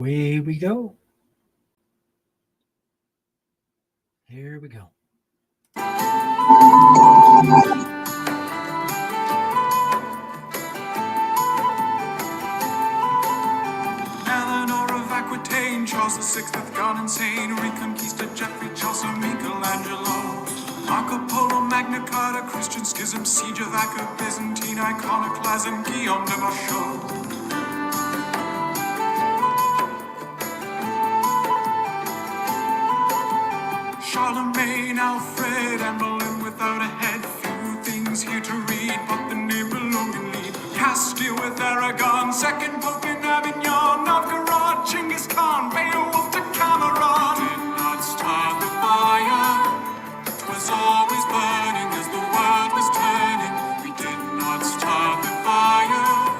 Away we go. Here we go. Eleanor of Aquitaine, Charles VI hath gone insane, Reconquista, Geoffrey, Chaucer, Michelangelo, Marco Polo, Magna Carta, Christian schism, siege of Acre, Byzantine iconoclasm, Guillaume de Machaut. Charlemagne, Alfred, and Boleyn without a head. Few things here to read, but the Nibelungen lead. Castile with Aragon, second Pope in Avignon, Novgorod, Genghis Khan, Beowulf to Cameron. Did not start the fire, 'twas always burning as the world was turning. We did not start the fire,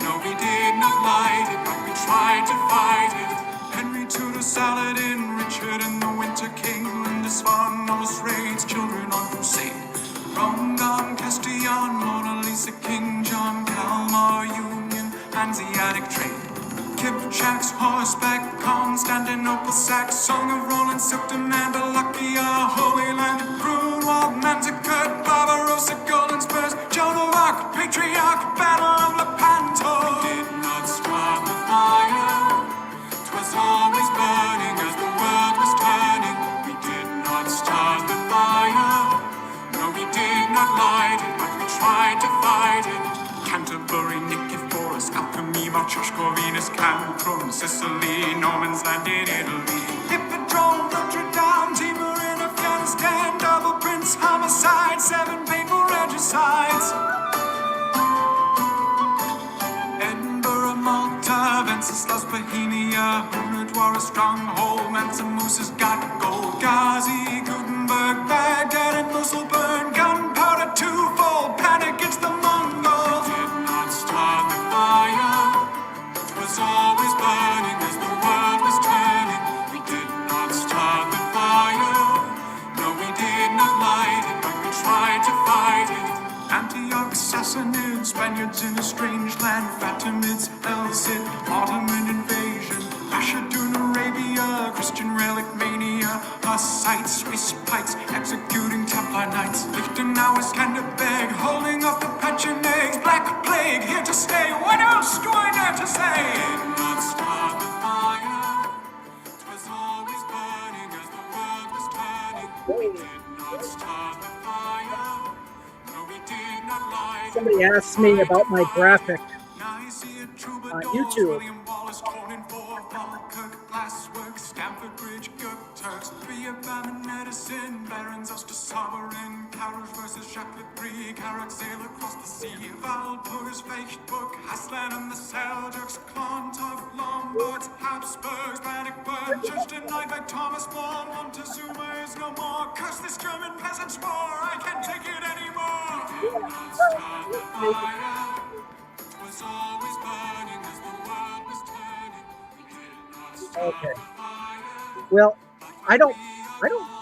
no we did not light it, but we tried to fight it. Henry Tudor, Saladin, Richard and the Winter King, Lindisfarne almost raids children on crusade. Rome, Castillon, Mona Lisa, King John, Kalmar Union, Hanseatic trade. Kipchak's horseback, Constantinople sack, Song of Roland, Silk Demand, Wallachia, Holy Land, Grunwald, Manzikert, Barbarossa, Golden Spurs, Joan of Arc, Patriarch, Battle of Lepanto. We did not start the fire, 'twas always burning as the world was turning. We did not start the fire, no we did not light it, but we tried to fight it. Canterbury, Nicephorus, Alchemy, Marcheshko, Venus, Cancrum, Sicily, Norman's Land in Italy. Hippodrome, Notre Dame, Timur in Afghanistan, Double Prince, Homicide, 7 papal regicides. Edinburgh, Malta, Venceslas, Bohemia, Hunerdwar, a stronghold, Mansa Musa's got gold. Ghazi, Gutenberg, Baghdad and Mosul burn, gunpowder twofold, panic against the Mongols. Did not start the fire, 'twas always burning as the world was turning. We did not start the fire, no we did not light it, but we tried to fight it. Antioch, Sassanids, Spaniards in a strange land, Fatimids, El Cid, Ottoman invasion, Rashidun, Arabia, Christian relic mania, Hussites, Swiss Pikes, executing Templar Knights, Lichtenauer, Skanderbeg, holding up the Pechenegs, Black Plague, here to stay, what else do I dare to say? Did not start the fire, 'twas always burning as the world was turning. We did not start the fire, no we did not lie. Somebody asked me about my graphic on YouTube. William Wallace, Conan Ford, Falkirk, Glassworks, Stamford Bridge, Good Turks, 3 of Famine Medicine, Barons, Ulster Sovereign, Carouge versus Jacques Le Brie, Carrack sail across the sea, Walpurgis, Feichtbook, Haslan and the Seljuks, Clontarf, Lombards, Habsburgs, Bannockburn, Judge denied by Thomas More, Montezuma is no more, curse this German peasants' war, I can't take it anymore. Did not start the fire, 'twas always burning as the world was turning. We did not start Okay. the fire. Well,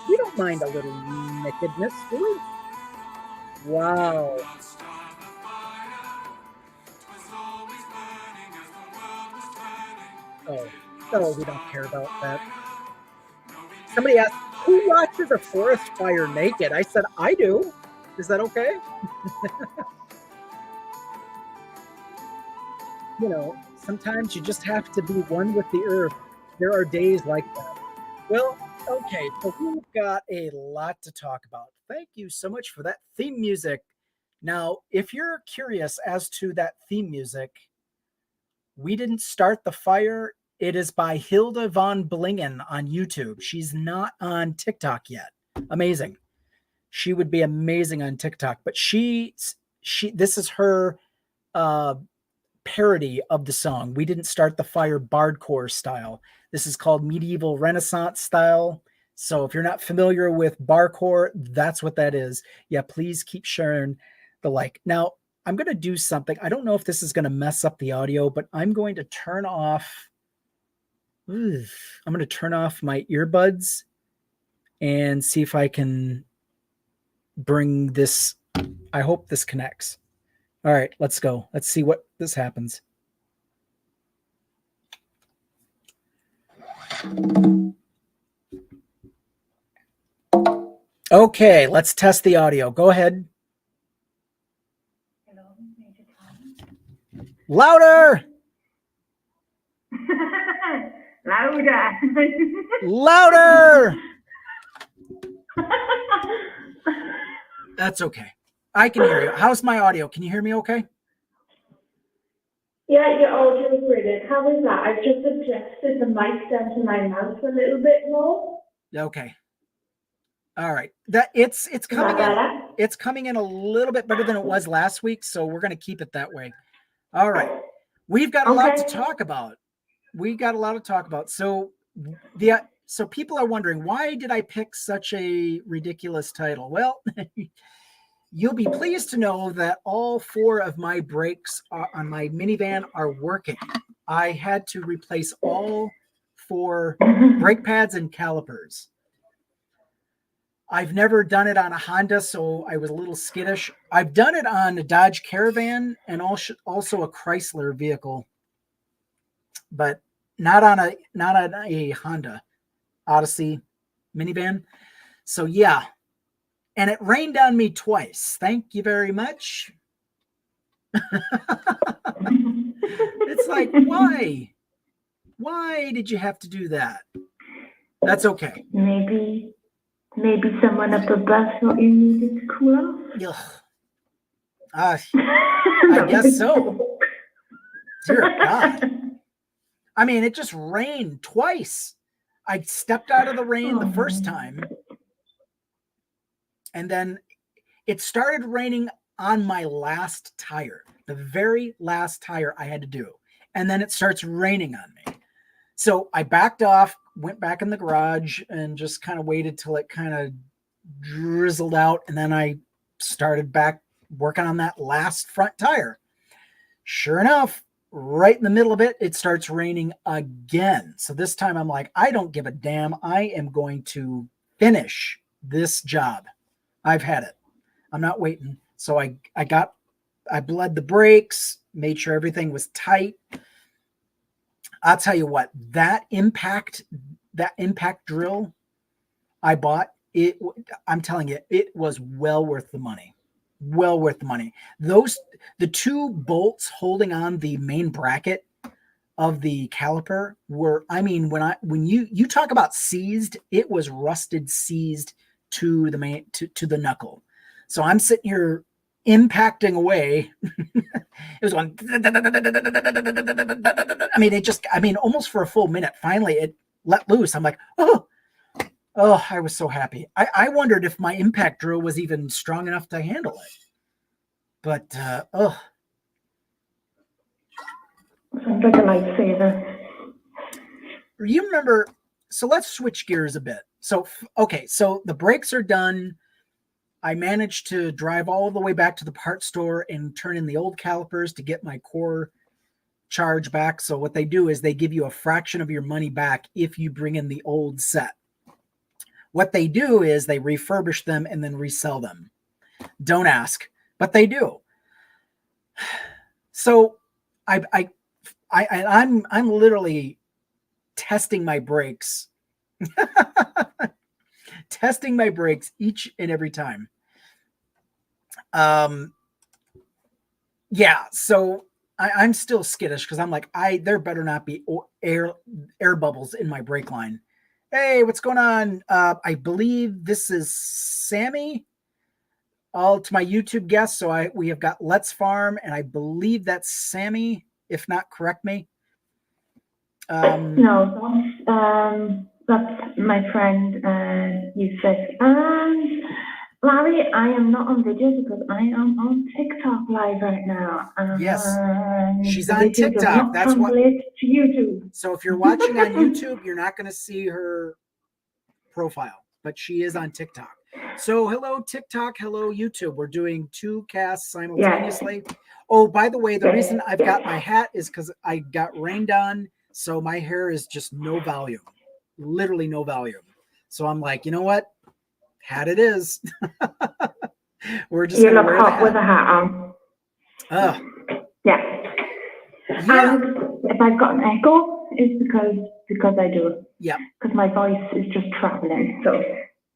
we don't mind a little nakedness, do we? Wow. Oh, we don't care about that. Somebody asked, who watches a forest fire naked? I said, I do. Is that okay? You know, sometimes you just have to be one with the earth. There are days like that. Well, okay, so we've got a lot to talk about. Thank you so much for that theme music. Now, if you're curious as to that theme music, We Didn't Start the Fire. It is by Hilda von Blingen on YouTube. She's not on TikTok yet. Amazing. She would be amazing on TikTok, but this is her parody of the song We Didn't Start the Fire Bardcore style. This is called Medieval Renaissance style. So if you're not familiar with Bardcore, that's what that is. Yeah, please keep sharing the like. Now, I'm going to do something. I don't know if this is going to mess up the audio, but I'm going to turn off my earbuds and see if I can bring this. I hope this connects. All right, let's go. Let's see what this happens. Okay, let's test the audio. Go ahead. Louder! Louder! Louder! That's okay. I can hear you. How's my audio? Can you hear me okay? Yeah, your audio is brilliant. How is that? I've just adjusted the mic down to my mouth a little bit more. Okay. All right. It's coming in. It's coming in a little bit better than it was last week, so we're going to keep it that way. All right. We've got a lot to talk about. So people are wondering, why did I pick such a ridiculous title? Well, you'll be pleased to know that all 4 of my brakes on my minivan are working. I had to replace all 4 brake pads and calipers. I've never done it on a Honda, so I was a little skittish. I've done it on a Dodge Caravan and also a Chrysler vehicle, but not on a Honda Odyssey minivan. So yeah, and it rained on me twice. Thank you very much. It's like, why? Why did you have to do that? That's okay. Maybe someone up above thought you needed to cool off. I guess so. Dear God. I mean, it just rained twice. I stepped out of the rain the first time, and then it started raining on my last tire, the very last tire I had to do. And then it starts raining on me. So I backed off, went back in the garage, and just kind of waited till it kind of drizzled out. And then I started back working on that last front tire. Sure enough, right in the middle of it, it starts raining again. So this time I'm like, I don't give a damn. I am going to finish this job. I've had it. I'm not waiting. So I bled the brakes, made sure everything was tight. I'll tell you what, that impact drill I bought, I'm telling you, it was well worth the money. Well worth the money. The 2 bolts holding on the main bracket of the caliper were, I mean, when you talk about seized, it was rusted, seized to the knuckle. So I'm sitting here impacting away. It was going, almost for a full minute. Finally, it let loose. I'm like, oh, I was so happy. I wondered if my impact drill was even strong enough to handle it. But, Sounds like a lifesaver. You remember, so let's switch gears a bit. So, okay, so the brakes are done. I managed to drive all the way back to the parts store and turn in the old calipers to get my core charge back. So what they do is they give you a fraction of your money back if you bring in the old set. What they do is they refurbish them and then resell them. Don't ask, but they do. So I'm literally testing my brakes. Testing my brakes each and every time. Yeah, so I'm still skittish because I'm like, there better not be air bubbles in my brake line. Hey, what's going on? I believe this is Sammy. All to my YouTube guests. So we have got Let's Farm, and I believe that's Sammy. If not, correct me. No, that's my friend Yusuf. Larry, I am not on video because I am on TikTok live right now. Yes, she's on TikTok. That's what. To YouTube. So if you're watching on YouTube, you're not going to see her profile, but she is on TikTok. So hello TikTok, hello YouTube. We're doing 2 casts simultaneously. Yes. Oh, by the way, the reason I've got my hat is because I got rained on, so my hair is just no volume, literally no volume. So I'm like, you know what? Hat it is. We're just you look hot with a hat on. Yeah. And if I've got an echo, it's because because I do. Yeah. Because my voice is just traveling. So.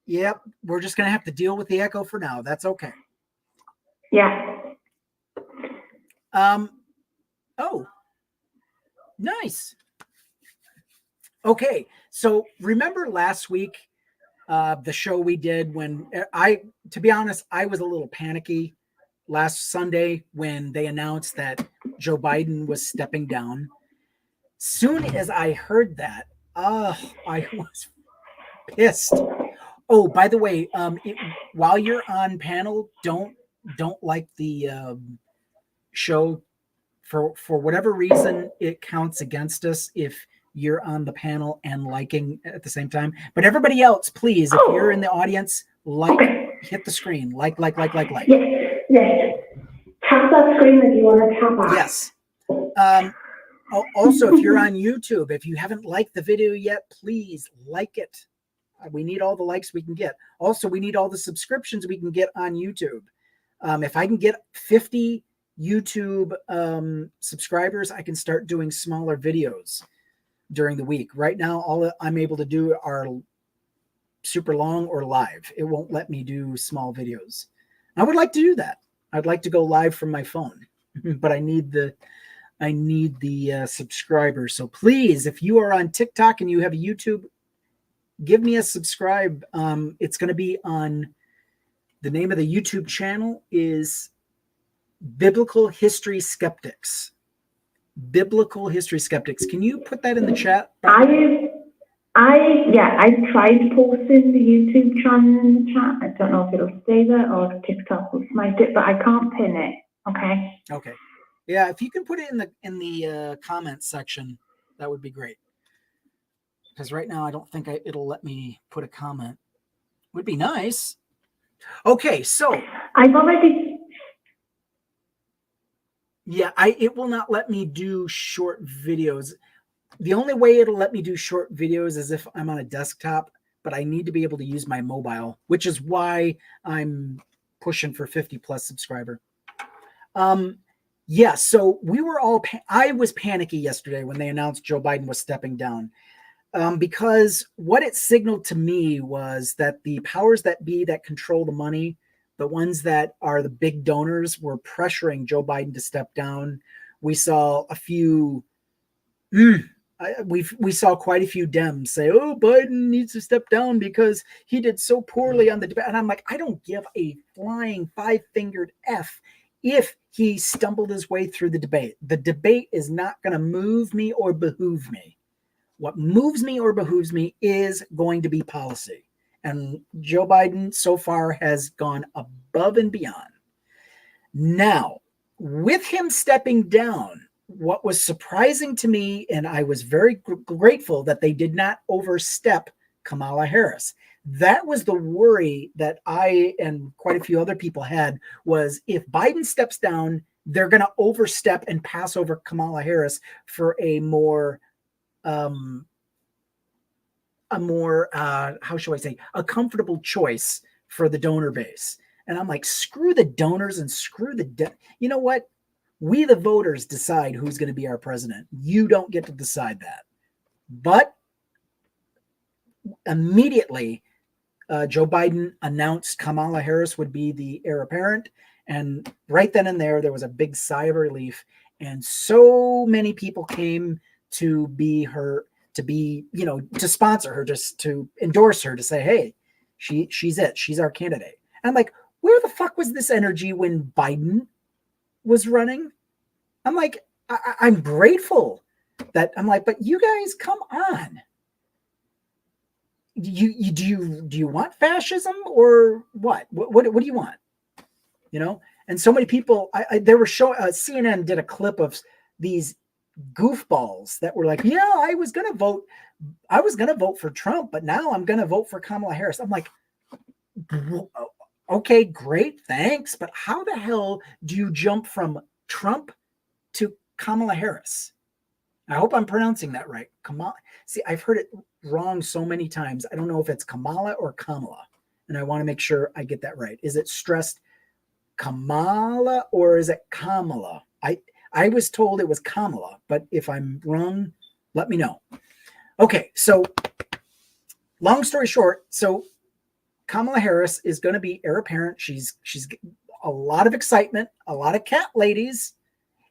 Yep. We're just going to have to deal with the echo for now. That's okay. Yeah. Oh, nice. Okay. So remember last week, the show we did when to be honest, I was a little panicky last Sunday when they announced that Joe Biden was stepping down. Soon as I heard that, I was pissed. Oh, by the way, while you're on panel, don't like the show for whatever reason. It counts against us if you're on the panel and liking at the same time. But everybody else, please, if you're in the audience, hit the screen, like. Yes. Tap that screen if you want to tap on. Yes. Also, if you're on YouTube, if you haven't liked the video yet, please like it. We need all the likes we can get. Also, we need all the subscriptions we can get on YouTube. If I can get 50 YouTube subscribers, I can start doing smaller videos during the week. Right now, all I'm able to do are super long or live. It won't let me do small videos. I would like to do that. I'd like to go live from my phone, but I need the subscribers. So please, if you are on TikTok and you have a YouTube, give me a subscribe. It's going to be on, the name of the YouTube channel is Biblical History Skeptics. Biblical History Skeptics. Can you put that in the chat? I tried posting the YouTube channel in the chat. I don't know if it'll stay there or TikTok will smite it, but I can't pin it. Okay. Okay. Yeah, if you can put it in the comments section, that would be great. Because right now I don't think it'll let me put a comment. Would be nice. Okay, so I've already. Yeah, it will not let me do short videos. The only way it'll let me do short videos is if I'm on a desktop, but I need to be able to use my mobile, which is why I'm pushing for 50 plus subscriber. Yeah, so we were all, I was panicky yesterday when they announced Joe Biden was stepping down, because what it signaled to me was that the powers that be that control the money, the ones that are the big donors, were pressuring Joe Biden to step down. We saw a few, we saw quite a few Dems say, oh, Biden needs to step down because he did so poorly on the debate. And I'm like, I don't give a flying five-fingered F if he stumbled his way through the debate. The debate is not going to move me or behoove me. What moves me or behooves me is going to be policy. And Joe Biden so far has gone above and beyond. Now, with him stepping down, what was surprising to me, and I was very grateful that they did not overstep Kamala Harris. That was the worry that I and quite a few other people had, was if Biden steps down, they're going to overstep and pass over Kamala Harris for a more how shall I say, a comfortable choice for the donor base. And I'm like, screw the donors and screw you know what? We, the voters, decide who's going to be our president. You don't get to decide that. But immediately, Joe Biden announced Kamala Harris would be the heir apparent. And right then and there was a big sigh of relief. And so many people came to be her, to sponsor her, just to endorse her, to say, hey, she's it. She's our candidate. And I'm like, where the fuck was this energy when Biden was running? I'm like, I'm grateful that I'm like, but you guys, come on. Do you want fascism or what? What do you want? And so many people, they were showing, CNN did a clip of these goofballs that were like, yeah, I was going to vote for Trump, but now I'm going to vote for Kamala Harris. I'm like, okay, great. Thanks. But how the hell do you jump from Trump to Kamala Harris? I hope I'm pronouncing that right. Kamala. See, I've heard it wrong so many times. I don't know if it's Kamala or Kamala, and I want to make sure I get that right. Is it stressed Kamala or is it Kamala? I was told it was Kamala, but if I'm wrong, let me know. Okay, so long story short, so Kamala Harris is going to be heir apparent. She's a lot of excitement, a lot of cat ladies.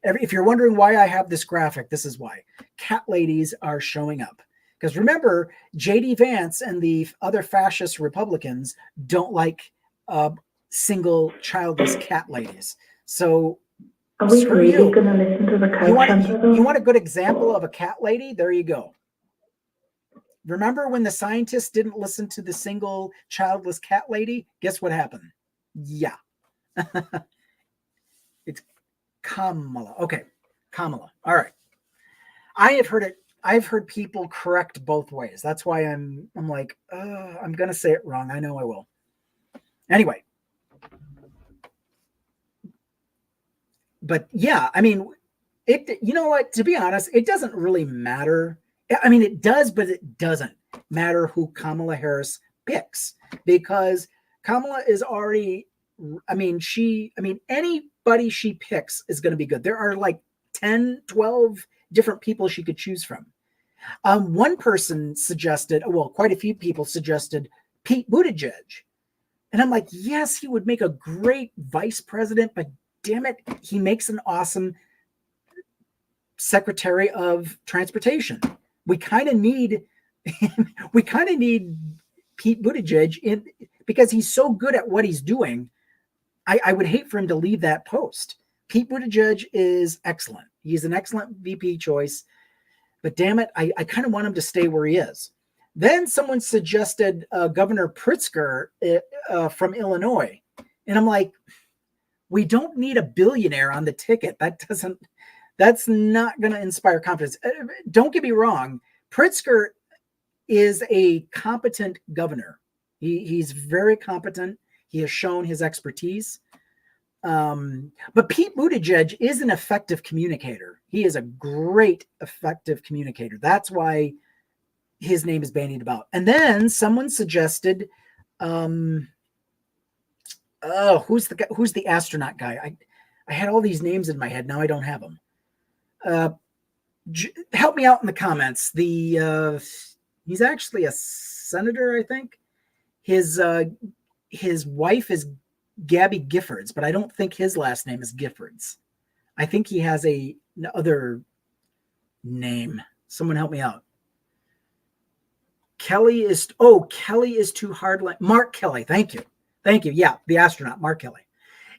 If you're wondering why I have this graphic, this is why. Cat ladies are showing up. Because remember, J.D. Vance and the other fascist Republicans don't like single childless cat ladies. So are we really going to listen to the you want a good example of a cat lady? There you go. Remember when the scientists didn't listen to the single childless cat lady? Guess what happened? Yeah. It's Kamala. Okay. Kamala. All right. I've heard people correct both ways. That's why I'm like, I'm going to say it wrong. I know I will. Anyway. But yeah, I mean, you know what? To be honest, it doesn't really matter. I mean, it does, but it doesn't matter who Kamala Harris picks, because Kamala is already, anybody she picks is going to be good. There are like 10, 12 different people she could choose from. One person suggested, well, quite a few people suggested Pete Buttigieg. And I'm like, yes, he would make a great vice president, but damn it, he makes an awesome Secretary of Transportation. We kind of need Pete Buttigieg in, because he's so good at what he's doing. I would hate for him to leave that post. Pete Buttigieg is excellent. He's an excellent VP choice, but damn it, I kind of want him to stay where he is. Then someone suggested Governor Pritzker from Illinois. And I'm like, we don't need a billionaire on the ticket. That's not going to inspire confidence. Don't get me wrong. Pritzker is a competent governor. He's very competent. He has shown his expertise. But Pete Buttigieg is an effective communicator. He is a great effective communicator. That's why his name is bandied about. And then someone suggested, who's the astronaut guy? I had all these names in my head. Now I don't have them. Help me out in the comments. He's actually a senator, I think. His wife is Gabby Giffords, but I don't think his last name is Giffords. I think he has another name. Someone help me out. Kelly is too hard. Mark Kelly. Thank you. Yeah, the astronaut, Mark Kelly.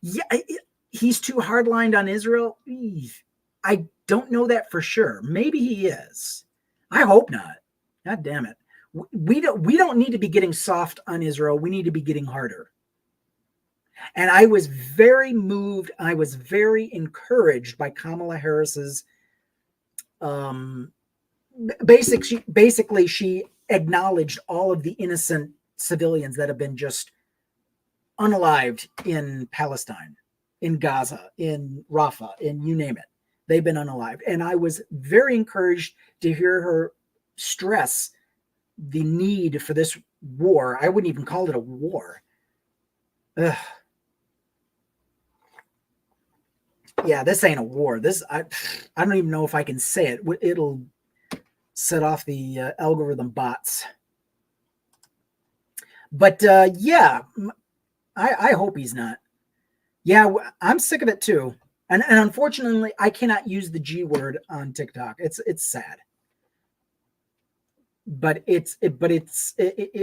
Yeah, he's too hard-lined on Israel. I don't know that for sure. Maybe he is. I hope not. God damn it. We don't need to be getting soft on Israel. We need to be getting harder. And I was very moved. I was very encouraged by Kamala Harris's basically she acknowledged all of the innocent civilians that have been just unalived in Palestine, in Gaza, in Rafah, in you name it. They've been unalived. And I was very encouraged to hear her stress the need for this war. I wouldn't even call it a war. Ugh. Yeah, this ain't a war. I don't even know if I can say it. It'll set off the algorithm bots. But yeah, I hope he's not. Yeah, I'm sick of it too. And unfortunately, I cannot use the G word on TikTok. It's sad. But it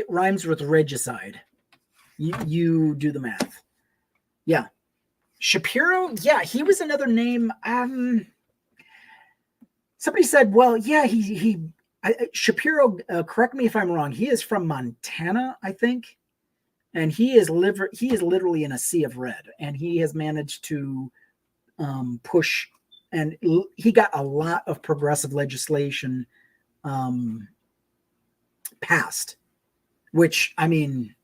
rhymes with regicide. You do the math. Yeah. Shapiro, yeah, he was another name. Somebody said, well, yeah, Shapiro, correct me if I'm wrong. He is from Montana, I think. And he is literally in a sea of red. And he has managed to push, and he got a lot of progressive legislation passed, which, I mean,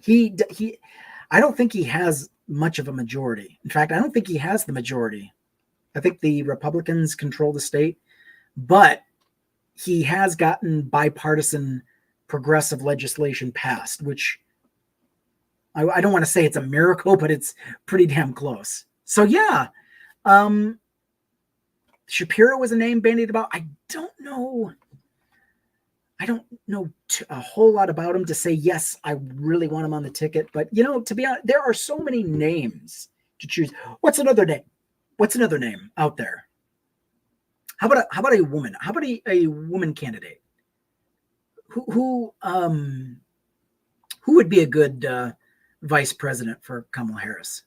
I don't think he has much of a majority. In fact, I don't think he has the majority. I think the Republicans control the state, but he has gotten bipartisan progressive legislation passed, which I don't want to say it's a miracle, but it's pretty damn close. So yeah, Shapiro was a name bandied about. I don't know I don't know a whole lot about him to say, yes, I really want him on the ticket. But, you know, to be honest, there are so many names to choose. What's another name? What's another name out there? How about a woman? How about a woman candidate? Who would be a good vice president for Kamala Harris?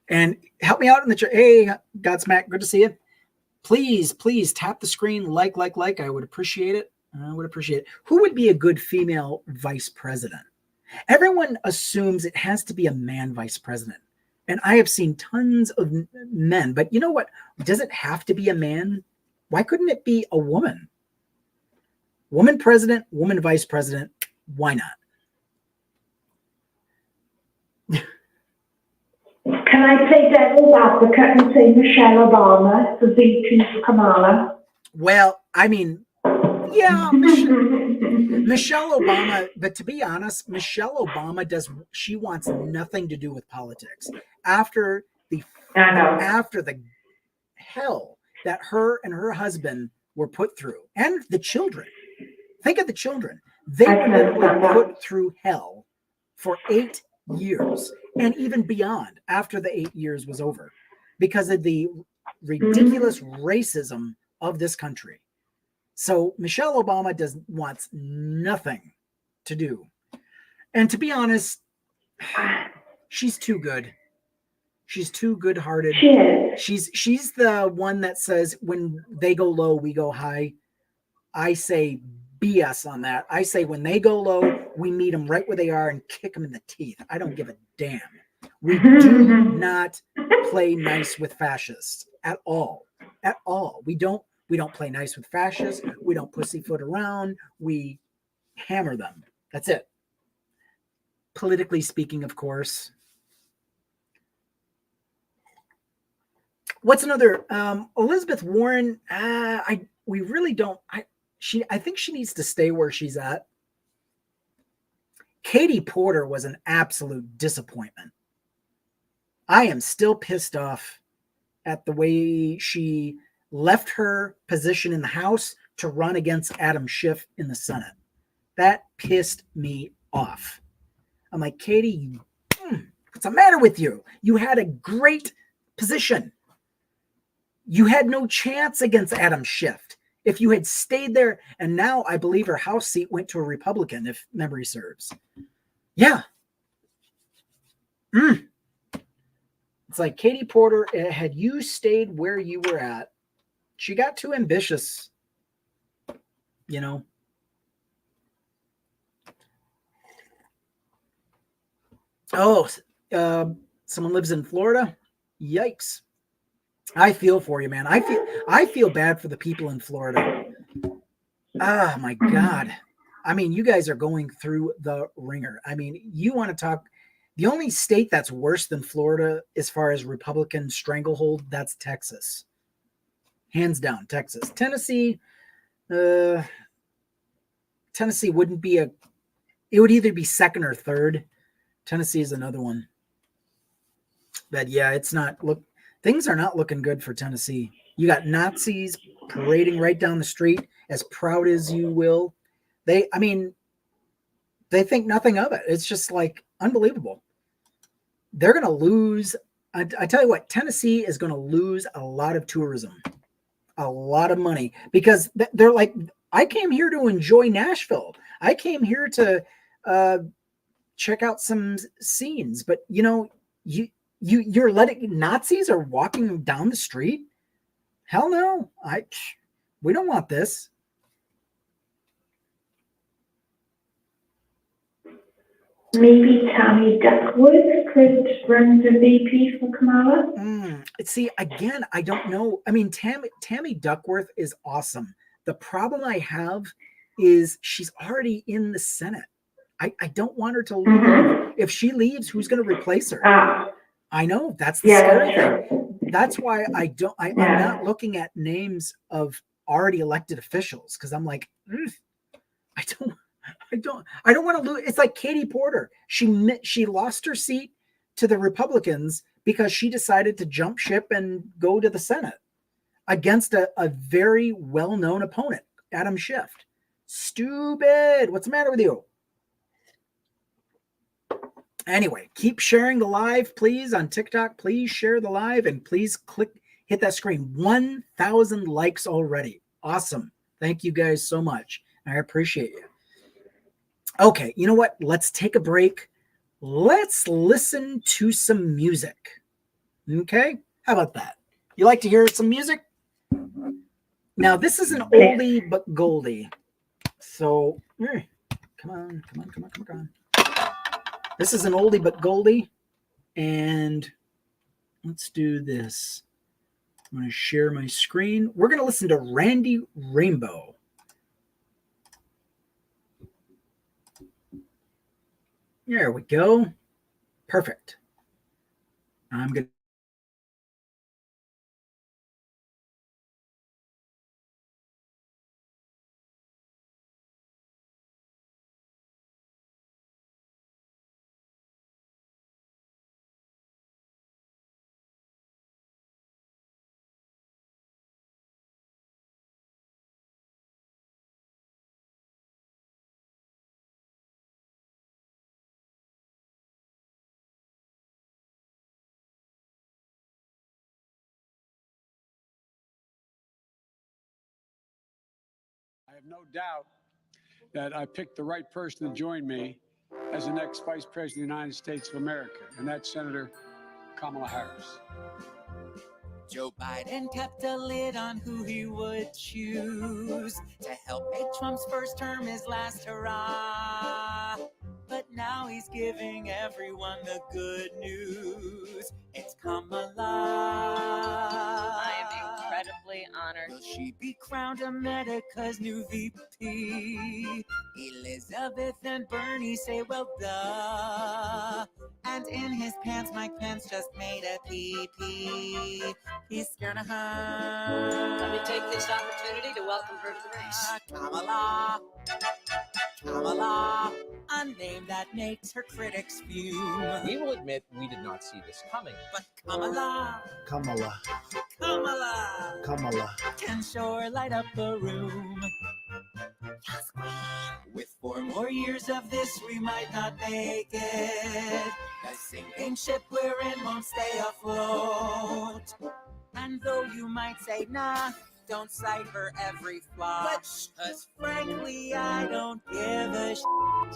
And help me out in the chat. Hey, Godsmack, good to see you. Please tap the screen, like. I would appreciate it. Who would be a good female vice president? Everyone assumes it has to be a man vice president. And I have seen tons of men, but you know what? Does it have to be a man? Why couldn't it be a woman? Woman president, woman vice president. Why not? Can I play devil's advocate and say Michelle Obama for VP for Kamala? Well, I mean, yeah, Michelle Obama, but to be honest, Michelle Obama she wants nothing to do with politics. After the hell that her and her husband were put through, and the children. Think of the children. They were put through hell for 8 years and even beyond after the 8 years was over because of the ridiculous racism of this country. So Michelle Obama wants nothing to do. And to be honest, she's too good. She's too good-hearted. She is. She's the one that says when they go low, we go high. I say BS on that. I say when they go low, we meet them right where they are and kick them in the teeth. I don't give a damn. We do not play nice with fascists at all. At all. We don't play nice with fascists. We don't pussyfoot around. We hammer them. That's it. Politically speaking, of course. What's another? Elizabeth Warren. We really don't. I think she needs to stay where she's at. Katie Porter was an absolute disappointment. I am still pissed off at the way she left her position in the House to run against Adam Schiff in the Senate. That pissed me off. I'm like, Katie, what's the matter with you? You had a great position. You had no chance against Adam Schiff if you had stayed there. And now I believe her House seat went to a Republican, if memory serves. Yeah. It's like, Katie Porter, had you stayed where you were at, she got too ambitious, you know. Oh, someone lives in Florida. Yikes. I feel for you, man. I feel bad for the people in Florida. Oh my God. I mean, you guys are going through the ringer. I mean, you want to talk, the only state that's worse than Florida as far as Republican stranglehold, that's Texas. Hands down, Texas. Tennessee wouldn't be it would either be second or third. Tennessee is another one. But yeah, it's not, things are not looking good for Tennessee. You got Nazis parading right down the street, as proud as you will. They think nothing of it. It's just like unbelievable. They're going to lose. I tell you what, Tennessee is going to lose a lot of tourism, a lot of money, because they're like, I came here to enjoy Nashville. I came here to check out some scenes, but you know, you're letting Nazis are walking down the street. Hell no. We don't want this. Maybe Tammy Duckworth could run the VP for Kamala. See, again, I don't know. I mean, Tammy Duckworth is awesome. The problem I have is she's already in the Senate. I don't want her to leave. Mm-hmm. If she leaves, who's going to replace her? I know that's the scary thing. That's why I'm not looking at names of already elected officials, because I'm like, I don't want to lose. It's like Katie Porter. She lost her seat to the Republicans because she decided to jump ship and go to the Senate against a very well-known opponent, Adam Schiff. Stupid. What's the matter with you? Anyway, keep sharing the live, please, on TikTok. Please share the live and please hit that screen. 1,000 likes already. Awesome. Thank you guys so much. I appreciate you. Okay, you know what? Let's take a break. Let's listen to some music. Okay? How about that? You like to hear some music? Now, this is an oldie but goldie. So, come on. This is an oldie but goldie. And let's do this. I'm going to share my screen. We're going to listen to Randy Rainbow. There we go. Perfect. I'm going to I have no doubt that I picked the right person to join me as the next Vice President of the United States of America, and that's Senator Kamala Harris. Joe Biden kept a lid on who he would choose to help make Trump's first term his last hurrah. But now he's giving everyone the good news. It's Kamala. I am incredibly honored. Will she be crowned America's new VP? Elizabeth and Bernie say, well, duh. And in his pants, Mike Pence just made a pee-pee. He's gonna hurt. Let me take this opportunity to welcome her to the race. Kamala. Kamala, a name that makes her critics fume. We will admit we did not see this coming. But Kamala can sure light up a room. Yes, queen. With 4 more years of this, we might not make it. The sinking ship we're in won't stay afloat. And though you might say, nah, don't cite her every flaw. But cause frankly, I don't give a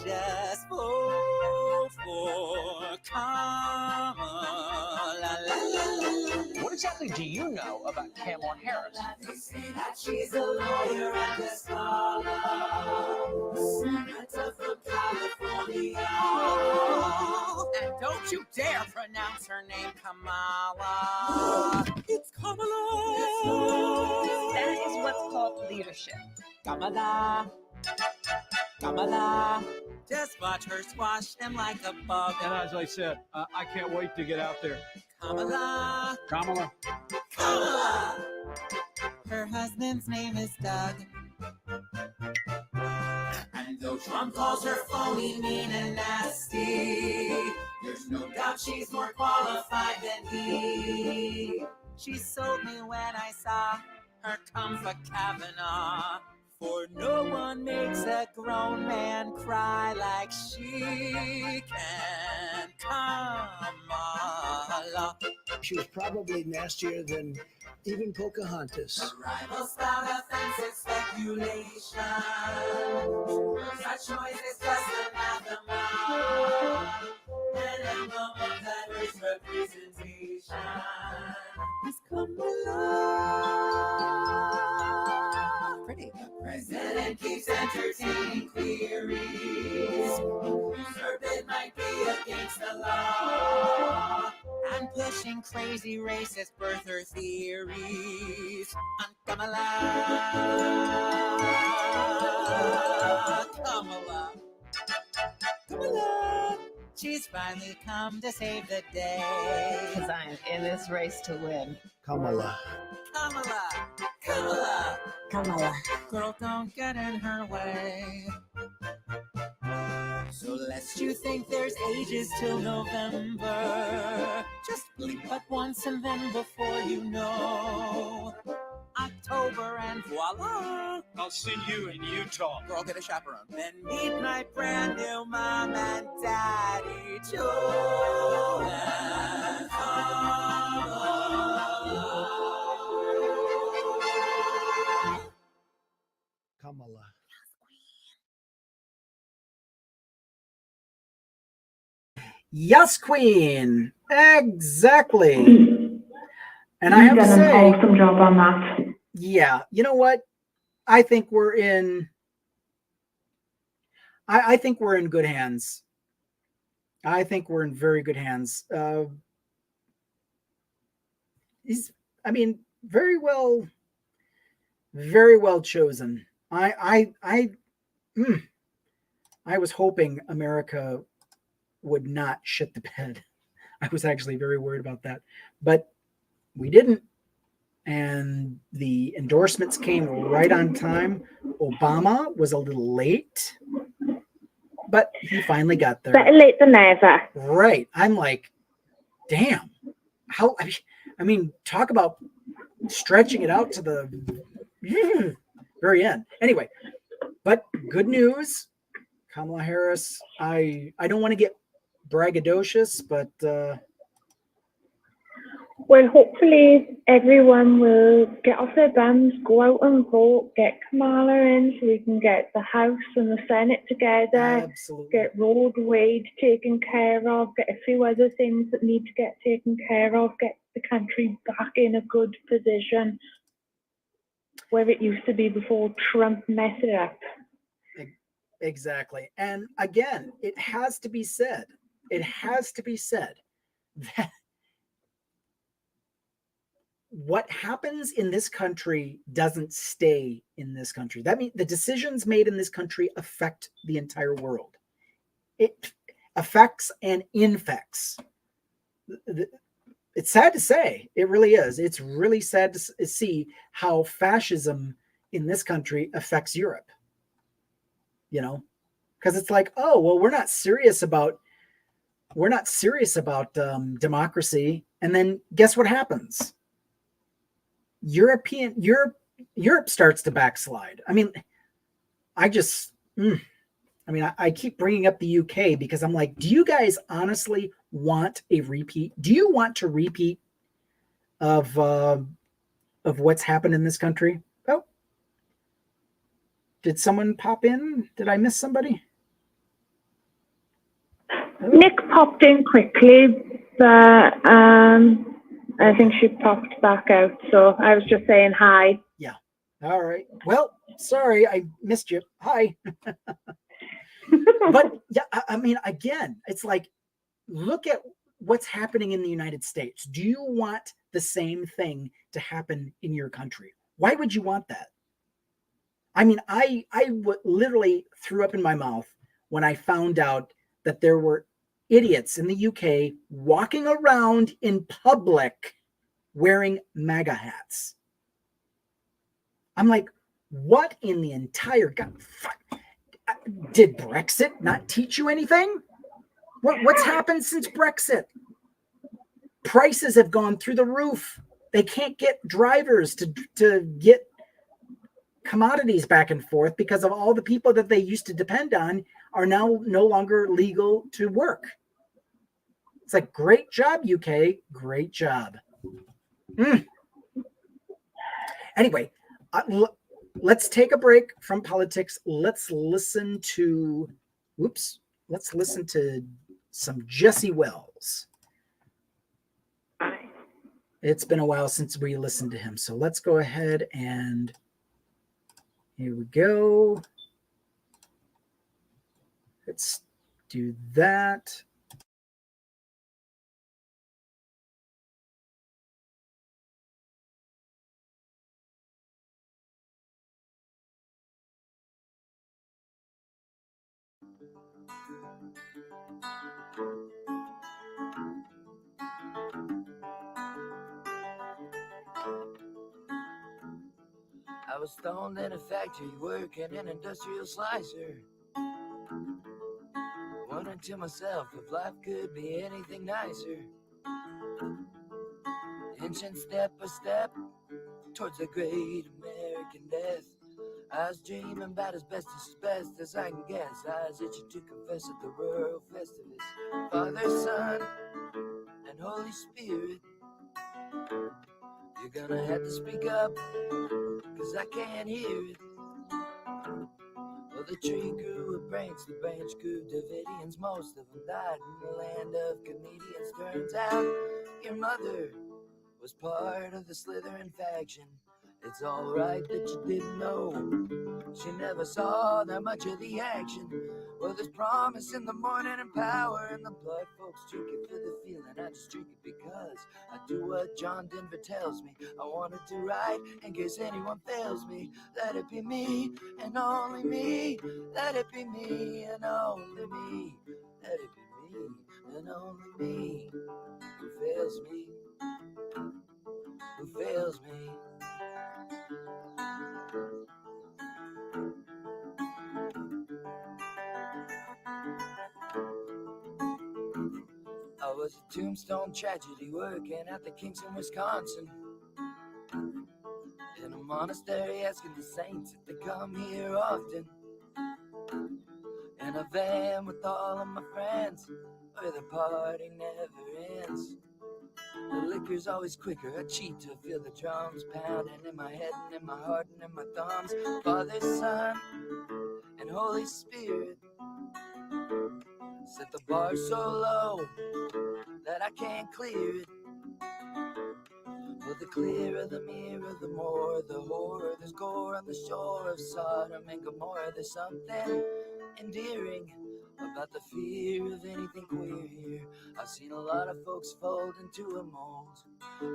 just vote for Kamala. What exactly do you know about Kamala Harris? They say that she's a lawyer and a scholar, senator from California. And don't you dare pronounce her name Kamala. It's Kamala. That is what's called leadership. Kamala. Kamala. Just watch her squash him like a bug. And as I said, I can't wait to get out there. Kamala. Kamala. Kamala. Her husband's name is Doug. And though Trump calls her phony, mean, and nasty, there's no doubt she's more qualified than he. She sold me when I saw her come for Kavanaugh. For no one makes a grown man cry like she can. Kamala. She was probably nastier than even Pocahontas. The rivals spout offensive speculation. Such noise is just anathema. An emblem of diverse representation. It's Kamala. Pretty. The president keeps entertaining queries. Her bid might be against the law. And pushing crazy racist birther theories. On Kamala. Kamala. Kamala. She's finally come to save the day. Because I'm in this race to win. Kamala. Kamala. Kamala. Kamala. Girl, don't get in her way. So lest you think there's ages till November, just blink but once and then before you know, October October, and voila! I'll see you in Utah. Or I'll get a chaperone. Then meet my brand new mom and daddy, Joe and Kamala. Yes, Queen. Exactly. And I You've have to done an say, awesome job on that. yeah, you know what? I think we're in. I think we're in good hands. I think we're in very good hands. I mean, very well chosen. I was hoping America would not shit the bed. I was actually very worried about that, but we didn't. And the endorsements came right on time. Obama was a little late, but he finally got there. Better late than never. Right. I'm like, damn. How? I mean, talk about stretching it out to the very end. Anyway, but good news, Kamala Harris. I don't want to get braggadocious, but well, hopefully everyone will get off their bums, go out and vote, get Kamala in so we can get the House and the Senate together, absolutely. Get Roe v. Wade taken care of, get a few other things that need to get taken care of, get the country back in a good position where it used to be before Trump messed it up. Exactly. And again, it has to be said that what happens in this country doesn't stay in this country. That means the decisions made in this country affect the entire world. It affects and infects. It's sad to say. It really is. It's really sad to see how fascism in this country affects Europe. You know, because it's like, oh, well, we're not serious about democracy. And then guess what happens? Europe starts to backslide. I mean, I keep bringing up the UK because I'm like, do you guys honestly want a repeat? Do you want to repeat of what's happened in this country? Oh, did someone pop in? Did I miss somebody? Oh. Nick popped in quickly, but I think she popped back out. So I was just saying hi. Yeah. All right. Well, sorry, I missed you. Hi. But yeah, I mean, again, it's like, look at what's happening in the United States. Do you want the same thing to happen in your country? Why would you want that? I mean, I literally threw up in my mouth when I found out that there were idiots in the UK walking around in public wearing MAGA hats. I'm like, what in the entire God? Did Brexit not teach you anything? What's happened since Brexit? Prices have gone through the roof. They can't get drivers to get commodities back and forth because of all the people that they used to depend on are now no longer legal to work. It's like, great job, UK. Great job. Anyway, let's take a break from politics. Let's listen to some Jesse Wells. It's been a while since we listened to him, so let's go ahead and here we go. Let's do that. I was stoned in a factory working an industrial slicer. Wondering to myself if life could be anything nicer. Inching step by step, towards the great American death. I was dreaming about as best as I can guess. I was itching to confess at the rural festivus. Father, Son, and Holy Spirit, you're gonna have to speak up, 'cause I can't hear it. Well, the tree grew a branch, the branch grew Davidians. Most of them died in the land of comedians. Turns out your mother was part of the Slytherin faction. It's alright that you didn't know. She never saw that much of the action. Well, there's promise in the morning and power in the blood. Folks drink it for the feeling. I just drink it because I do what John Denver tells me. I want to do right in case anyone fails me. Let it be me and only me. Let it be me and only me. Let it be me and only me. Who fails me? Who fails me? I was a tombstone tragedy working at the Kingston, Wisconsin. In a monastery asking the saints if they come here often. In a van with all of my friends, where the party never ends. The liquor's always quicker, I cheat to feel the drums pounding in my head and in my heart and in my thumbs. Father, Son, and Holy Spirit set the bar so low that I can't clear it. Well, the clearer the mirror, the more the horror. There's gore on the shore of Sodom and Gomorrah. There's something endearing about the fear of anything queer here. I've seen a lot of folks fold into a mold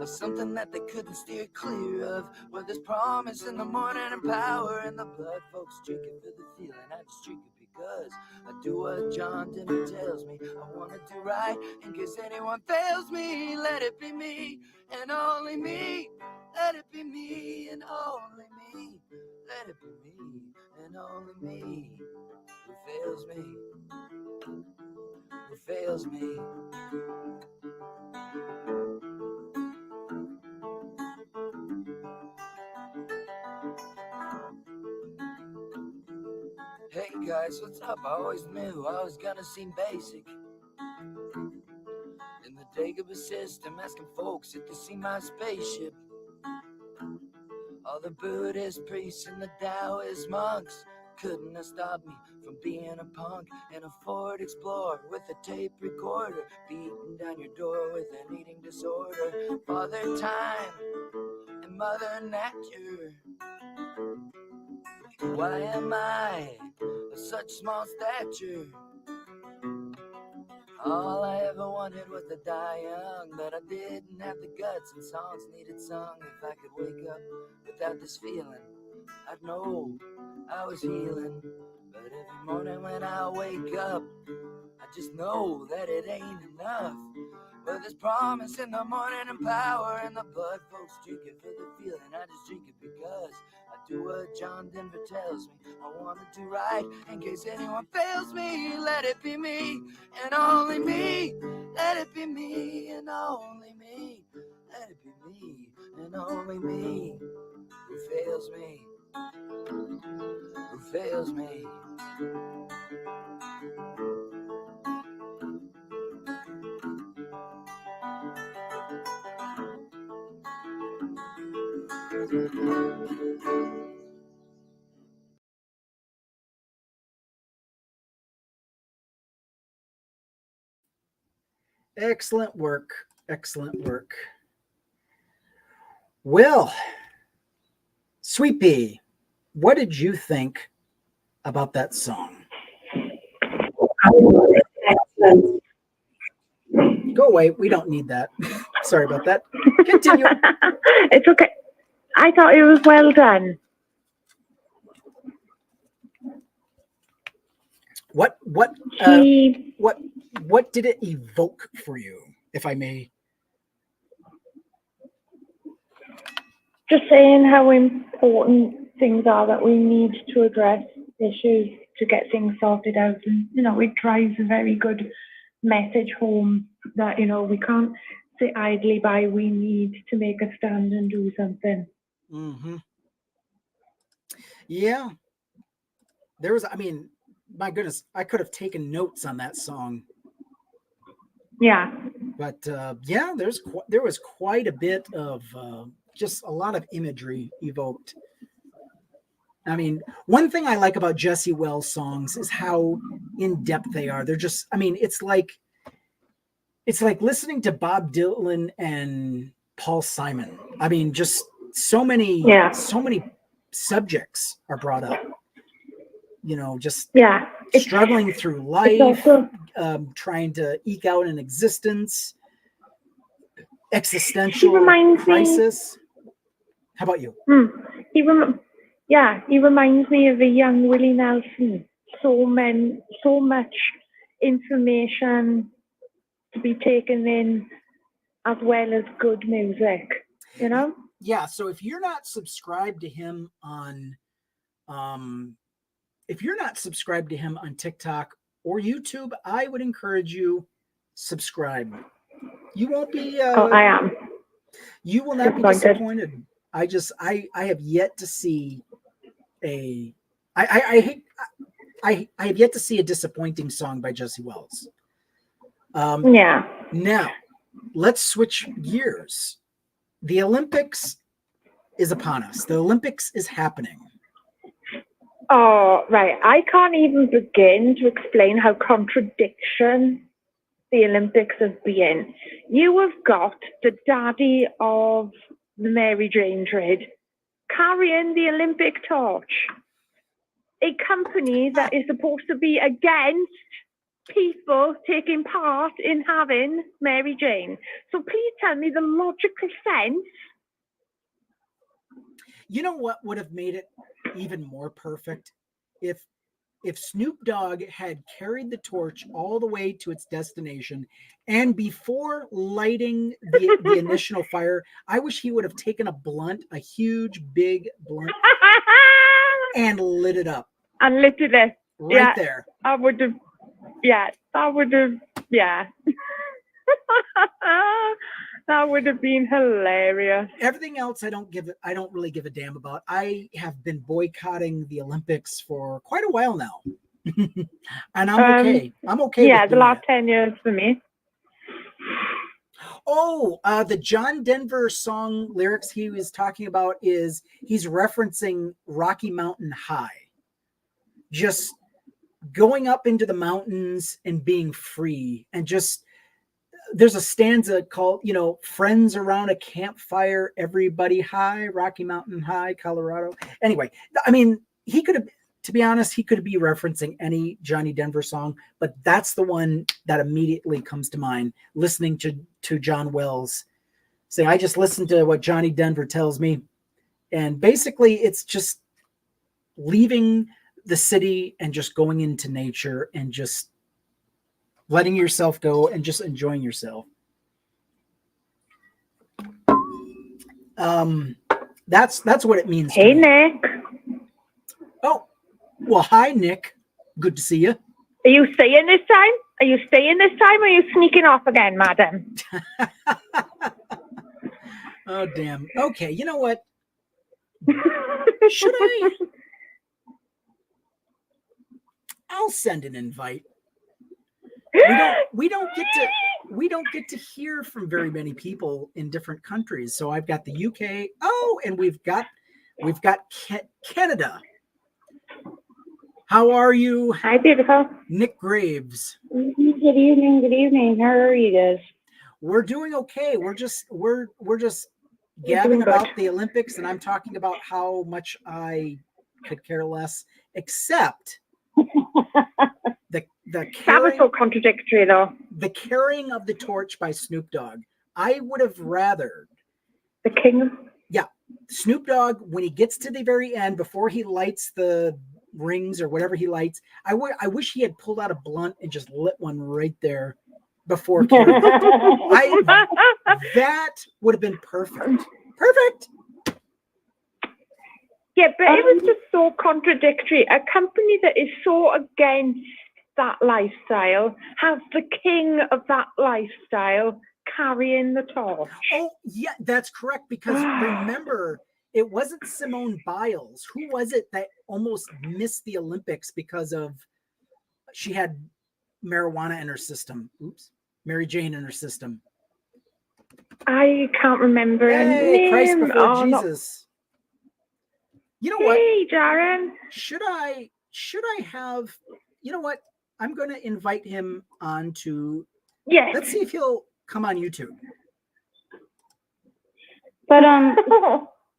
of something that they couldn't steer clear of. Where there's promise in the morning and power in the blood. Folks drink it for the feeling, I just drink it because I do what John Denver tells me. I want to do right in case anyone fails me. Let it be me and only me. Let it be me and only me. Let it be me and only me. Who fails me? Who fails me? Hey guys, what's up? I always knew I was gonna seem basic in the Dagobah system, asking folks if they see my spaceship. All the Buddhist priests and the Taoist monks couldn't have stopped me from being a punk and a Ford Explorer with a tape recorder, beating down your door with an eating disorder. Father Time and Mother Nature, why am I of such small stature? All I ever wanted was to die young, but I didn't have the guts, and songs needed sung. If I could wake up without this feeling, I'd know I was healing. But every morning when I wake up, I just know that it ain't enough. But there's promise in the morning and power in the blood. Folks drink it for the feeling, I just drink it because I do what John Denver tells me. I want to do right in case anyone fails me. Let it be me and only me. Let it be me and only me. Let it be me and only me. Who fails me? Who fails me? Excellent work. Excellent work. Well, Sweet Pea, what did you think about that song? Excellent. Go away. We don't need that. Sorry about that. Continue. It's okay. I thought it was well done. What did it evoke for you, if I may? Just saying how important things are, that we need to address issues to get things sorted out. And, it drives a very good message home that, we can't sit idly by. We need to make a stand and do something. Mm-hmm. Yeah. There was, I mean, my goodness, I could have taken notes on that song. Yeah. But yeah, there was quite a bit of just a lot of imagery evoked. I mean, one thing I like about Jesse Wells songs is how in depth they are. They're just, I mean, it's like listening to Bob Dylan and Paul Simon. I mean, just so many subjects are brought up. You know, just struggling through life, trying to eke out an existence, existential crisis. How about you? He reminds me of a young Willie Nelson. So much information to be taken in, as well as good music. You know? Yeah. So if you're not subscribed to him on, TikTok or YouTube, I would encourage you subscribe. You won't be. I am. You will not be disappointed. I have yet to see I have yet to see a disappointing song by Jesse Wells. Now, let's switch gears. The Olympics is upon us. The Olympics is happening. Oh, right. I can't even begin to explain how contradiction the Olympics has been. You have got the daddy of the Mary Jane trade carrying the Olympic torch. A company that is supposed to be against people taking part in having Mary Jane. So please tell me the logical sense. You know what would have made it even more perfect? If Snoop Dogg had carried the torch all the way to its destination, and before lighting the initial fire, I wish he would have taken a huge, big blunt, and lit it up. And lit it up. Right there. I would have, that would have. That would have been hilarious. Everything else I don't really give a damn about. I have been boycotting the Olympics for quite a while now. And I'm okay. I'm okay. Yeah, the last 10 years for me. Oh, the John Denver song lyrics he was talking about is he's referencing Rocky Mountain High. Just going up into the mountains and being free, and just there's a stanza called, friends around a campfire, everybody high, Rocky Mountain High, Colorado. Anyway, I mean, he could have, to be honest, he could be referencing any Johnny Denver song, but that's the one that immediately comes to mind, listening to John Wells say, I just listened to what Johnny Denver tells me. And basically it's just leaving the city and just going into nature and just letting yourself go and just enjoying yourself. That's what it means. Hey, Nick. Oh, well, hi, Nick. Good to see you. Are you staying this time? Or are you sneaking off again, madam? Oh, damn. Okay, you know what? Should I? I'll send an invite. We don't get to hear from very many people in different countries. So I've got the UK. Oh, and we've got Canada. How are you? Hi, beautiful. Nick Graves. Good evening. How are you guys? We're doing okay. We're just gabbing about the Olympics, and I'm talking about how much I could care less, except the that was so contradictory, though. The carrying of the torch by Snoop Dogg. I would have rather the king. Yeah, Snoop Dogg, when he gets to the very end, before he lights the rings or whatever he lights, I wish he had pulled out a blunt and just lit one right there before. That would have been perfect. Perfect. Yeah, but it was just so contradictory. A company that is so against that lifestyle has the king of that lifestyle carrying the torch. Oh, yeah, that's correct. Because remember, it wasn't Simone Biles. Who was it that almost missed the Olympics because of she had marijuana in her system? Oops, Mary Jane in her system. I can't remember her Hey, name. Christ before Oh, no. Jesus. You know what? Hey, Jaaron. Should I have? You know what? I'm going to invite him on to. Yes. Let's see if he'll come on YouTube. But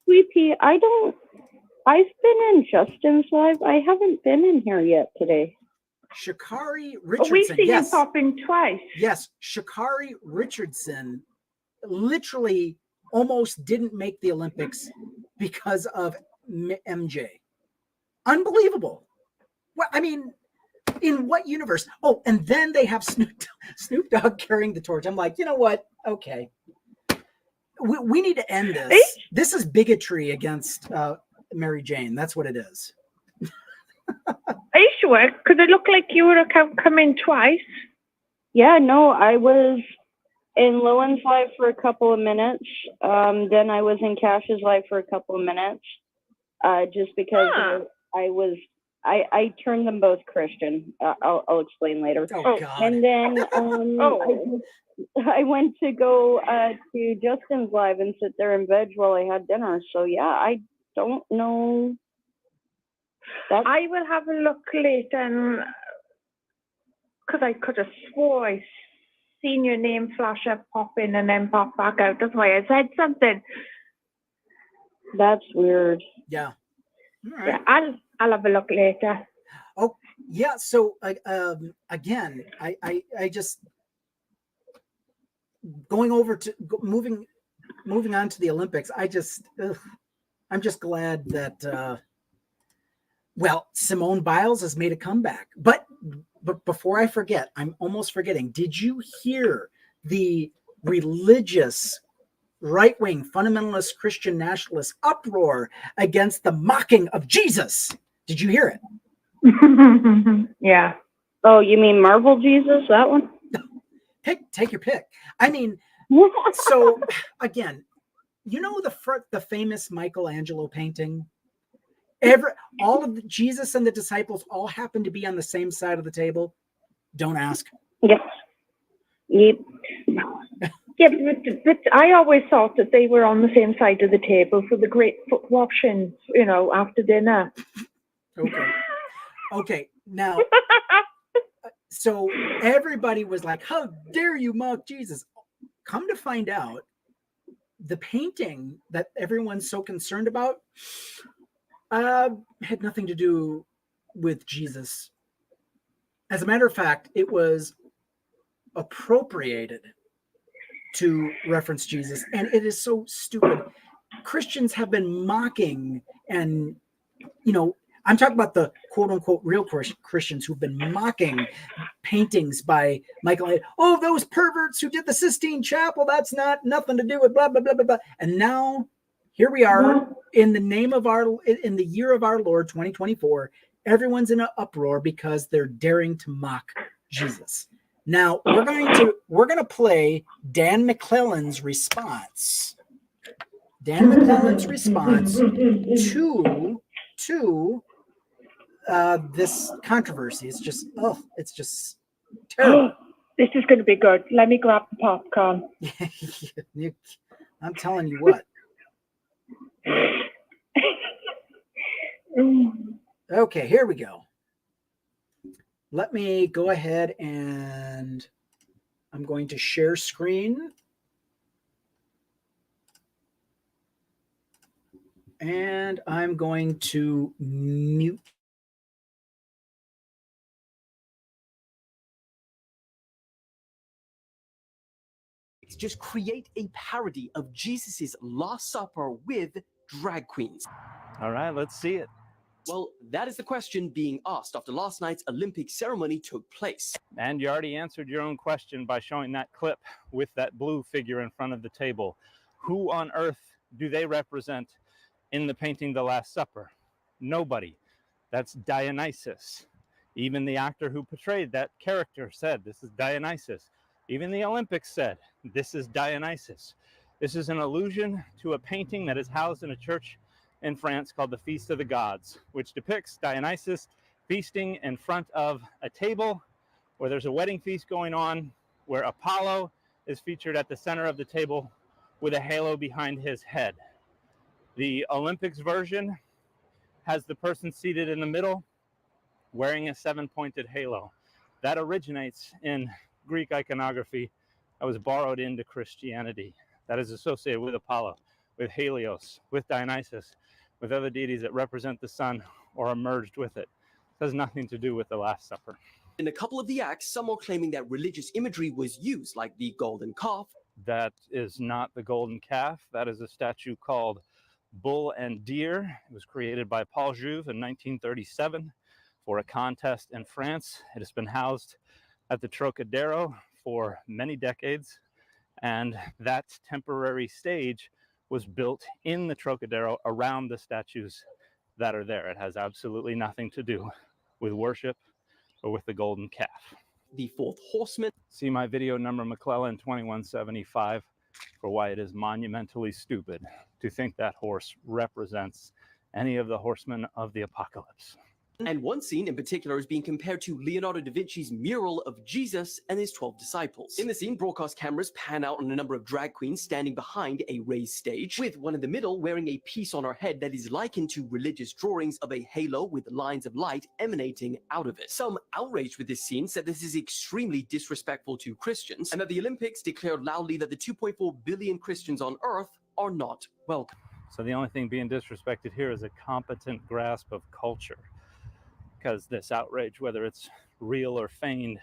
Sweet Pea, I've been in Justin's live. I haven't been in here yet today. Shakari Oh, Richardson. we've seen Yes. him pop in twice. Yes, Shakari Richardson literally almost didn't make the Olympics because of MJ. Unbelievable. Well, I mean, in what universe? Oh, and then they have Snoop Dogg carrying the torch. I'm like, you know what? Okay. We need to end this. This is bigotry against Mary Jane. That's what it is. Are you sure? Because it looked like you would have come in twice. Yeah, no, I was in Lowen's live for a couple of minutes. Then I was in Cash's live for a couple of minutes. Just because I turned them both Christian. I'll explain later. Oh, God. And then I went to go to Justin's live and sit there and veg while I had dinner. So yeah, I don't know. I will have a look later, because I could have swore I seen your name flash up, pop in, and then pop back out. That's why I said something. That's weird. Yeah. All right. Yeah, I'll have a look later. Oh, yeah. So again, I just going over to moving on to the Olympics. I'm just glad that Simone Biles has made a comeback. But before I forget, I'm almost forgetting. Did you hear the religious right-wing fundamentalist Christian nationalist uproar against the mocking of Jesus? Did you hear it? Yeah. Oh, you mean Marvel Jesus? That one? Take your pick. I mean, so again, you know the famous Michelangelo painting? All of Jesus and the disciples all happen to be on the same side of the table. Don't ask. Yes. Yep. Yeah, but I always thought that they were on the same side of the table for the great foot washing, after dinner. Okay. Now, so everybody was like, how dare you mock Jesus? Come to find out, the painting that everyone's so concerned about had nothing to do with Jesus. As a matter of fact, it was appropriated to reference Jesus, and it is so stupid. Christians have been mocking, and I'm talking about the quote unquote real Christians who've been mocking paintings by Michael. Oh, those perverts who did the Sistine Chapel, that's nothing to do with blah blah blah blah blah. And now here we are in the year of our Lord 2024. Everyone's in an uproar because they're daring to mock Jesus. Now we're going to play Dan McClellan's response. Dan McClellan's response to this controversy. It's just terrible. This is going to be good. Let me grab the popcorn. I'm telling you what. Okay, here we go. Let me go ahead and I'm going to share screen. And I'm going to mute. Just create a parody of Jesus's Last Supper with drag queens. All right, let's see it. Well, that is the question being asked after last night's Olympic ceremony took place. And you already answered your own question by showing that clip with that blue figure in front of the table. Who on earth do they represent in the painting The Last Supper? Nobody. That's Dionysus. Even the actor who portrayed that character said, this is Dionysus. Even the Olympics said, this is Dionysus. This is an allusion to a painting that is housed in a church in France called the Feast of the Gods, which depicts Dionysus feasting in front of a table where there's a wedding feast going on, where Apollo is featured at the center of the table with a halo behind his head. The Olympics version has the person seated in the middle wearing a 7-pointed halo. That originates in Greek iconography that was borrowed into Christianity. That is associated with Apollo, with Helios, with Dionysus, with other deities that represent the sun or are merged with it. It has nothing to do with the Last Supper. In a couple of the acts, some are claiming that religious imagery was used, like the golden calf. That is not the golden calf. That is a statue called Bull and Deer. It was created by Paul Jouve in 1937 for a contest in France. It has been housed at the Trocadero for many decades, and that temporary stage was built in the Trocadero around the statues that are there. It has absolutely nothing to do with worship or with the golden calf. The fourth horseman. See my video number McClellan 2175 for why it is monumentally stupid to think that horse represents any of the horsemen of the apocalypse. And one scene in particular is being compared to Leonardo da Vinci's mural of Jesus and his 12 disciples. In the scene, broadcast cameras pan out on a number of drag queens standing behind a raised stage, with one in the middle wearing a piece on her head that is likened to religious drawings of a halo with lines of light emanating out of it. Some outraged with this scene said this is extremely disrespectful to Christians, and that the Olympics declared loudly that the 2.4 billion Christians on Earth are not welcome. So the only thing being disrespected here is a competent grasp of culture. Because this outrage, whether it's real or feigned,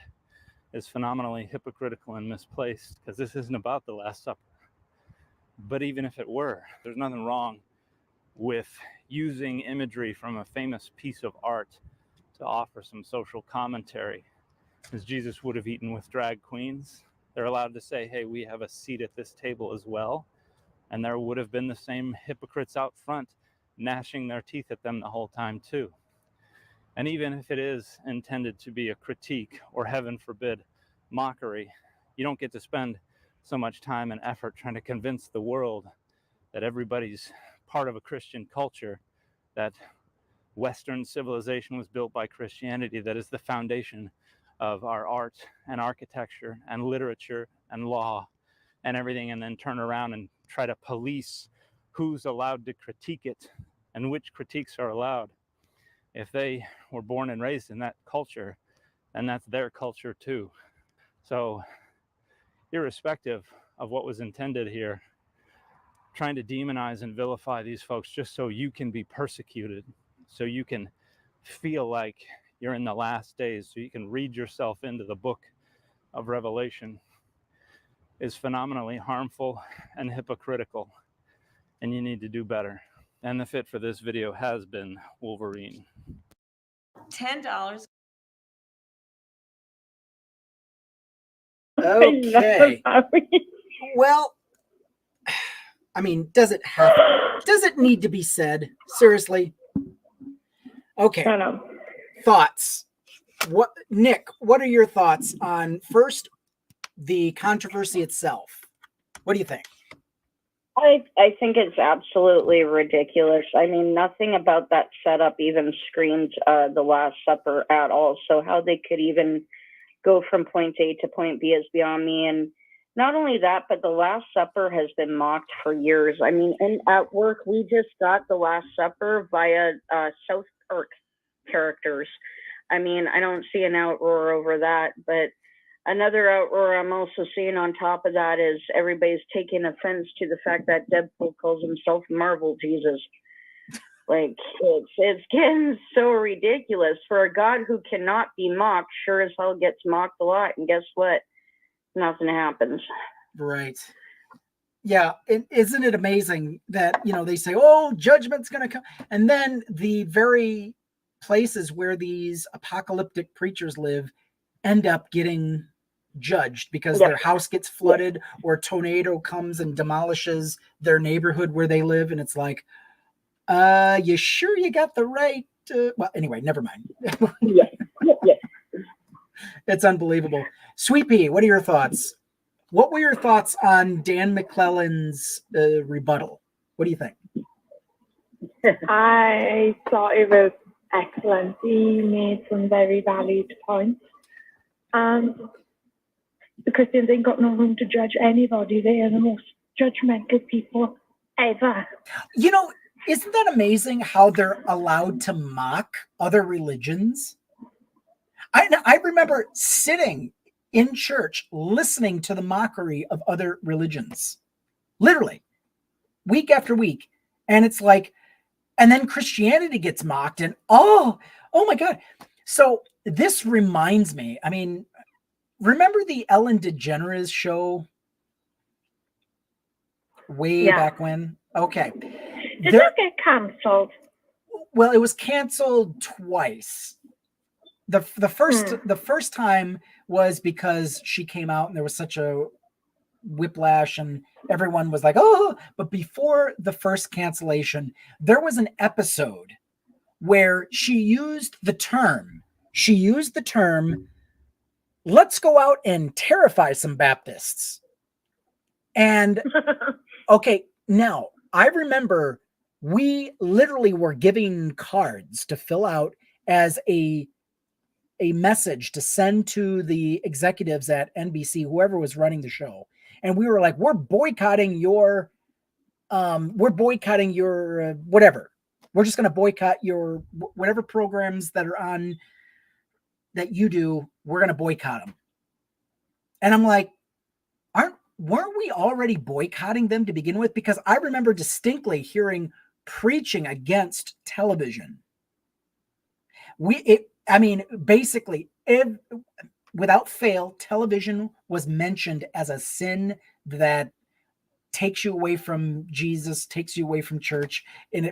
is phenomenally hypocritical and misplaced, because this isn't about the Last Supper. But even if it were, there's nothing wrong with using imagery from a famous piece of art to offer some social commentary. As Jesus would have eaten with drag queens, they're allowed to say, hey, we have a seat at this table as well. And there would have been the same hypocrites out front gnashing their teeth at them the whole time too. And even if it is intended to be a critique or, heaven forbid, mockery, you don't get to spend so much time and effort trying to convince the world that everybody's part of a Christian culture, that Western civilization was built by Christianity, that is the foundation of our art and architecture and literature and law and everything, and then turn around and try to police who's allowed to critique it and which critiques are allowed. If they were born and raised in that culture, then that's their culture too. So irrespective of what was intended here, trying to demonize and vilify these folks just so you can be persecuted, so you can feel like you're in the last days, so you can read yourself into the book of Revelation, is phenomenally harmful and hypocritical, and you need to do better. And the fit for this video has been Wolverine. $10. Okay. Well, I mean, does it need to be said? Seriously? Okay. I know. Thoughts. Nick, what are your thoughts on, first, the controversy itself? What do you think? I think it's absolutely ridiculous. I mean, nothing about that setup even screamed the Last Supper at all. So how they could even go from point A to point B is beyond me. And not only that, but the Last Supper has been mocked for years. I mean, and at work, we just got the Last Supper via South Park characters. I mean, I don't see an outroar over that, but another outroar I'm also seeing on top of that is everybody's taking offense to the fact that Deadpool calls himself Marvel Jesus. Like, it's getting so ridiculous. For a God who cannot be mocked, sure as hell gets mocked a lot. And guess what? Nothing happens. Right. Yeah. Isn't it amazing that, they say, oh, judgment's going to come. And then the very places where these apocalyptic preachers live end up getting judged because their house gets flooded or a tornado comes and demolishes their neighborhood where they live. And it's like, you sure you got the right? Well, anyway, never mind. Yeah. It's unbelievable. Sweet Pea, what are your thoughts? What were your thoughts on Dan McClellan's rebuttal? What do you think? I thought it was excellent. He made some very valid points. And the Christians ain't got no room to judge anybody. They are the most judgmental people ever. You know, isn't that amazing how they're allowed to mock other religions? I remember sitting in church listening to the mockery of other religions, literally, week after week. And it's like, and then Christianity gets mocked, and oh my God. So this reminds me, I mean, remember the Ellen DeGeneres show way back when? Okay. Did that get cancelled? Well, it was canceled twice. The first time was because she came out and there was such a whiplash and everyone was like, oh, but before the first cancellation, there was an episode where she used the term, let's go out and terrify some Baptists. And okay, now I remember we literally were giving cards to fill out as a message to send to the executives at NBC, whoever was running the show. And we were like, we're boycotting your whatever. We're just going to boycott your whatever programs that are on that you do. We're going to boycott them. And I'm like, weren't we already boycotting them to begin with? Because I remember distinctly hearing preaching against television. Basically, without fail, television was mentioned as a sin that takes you away from Jesus, takes you away from church,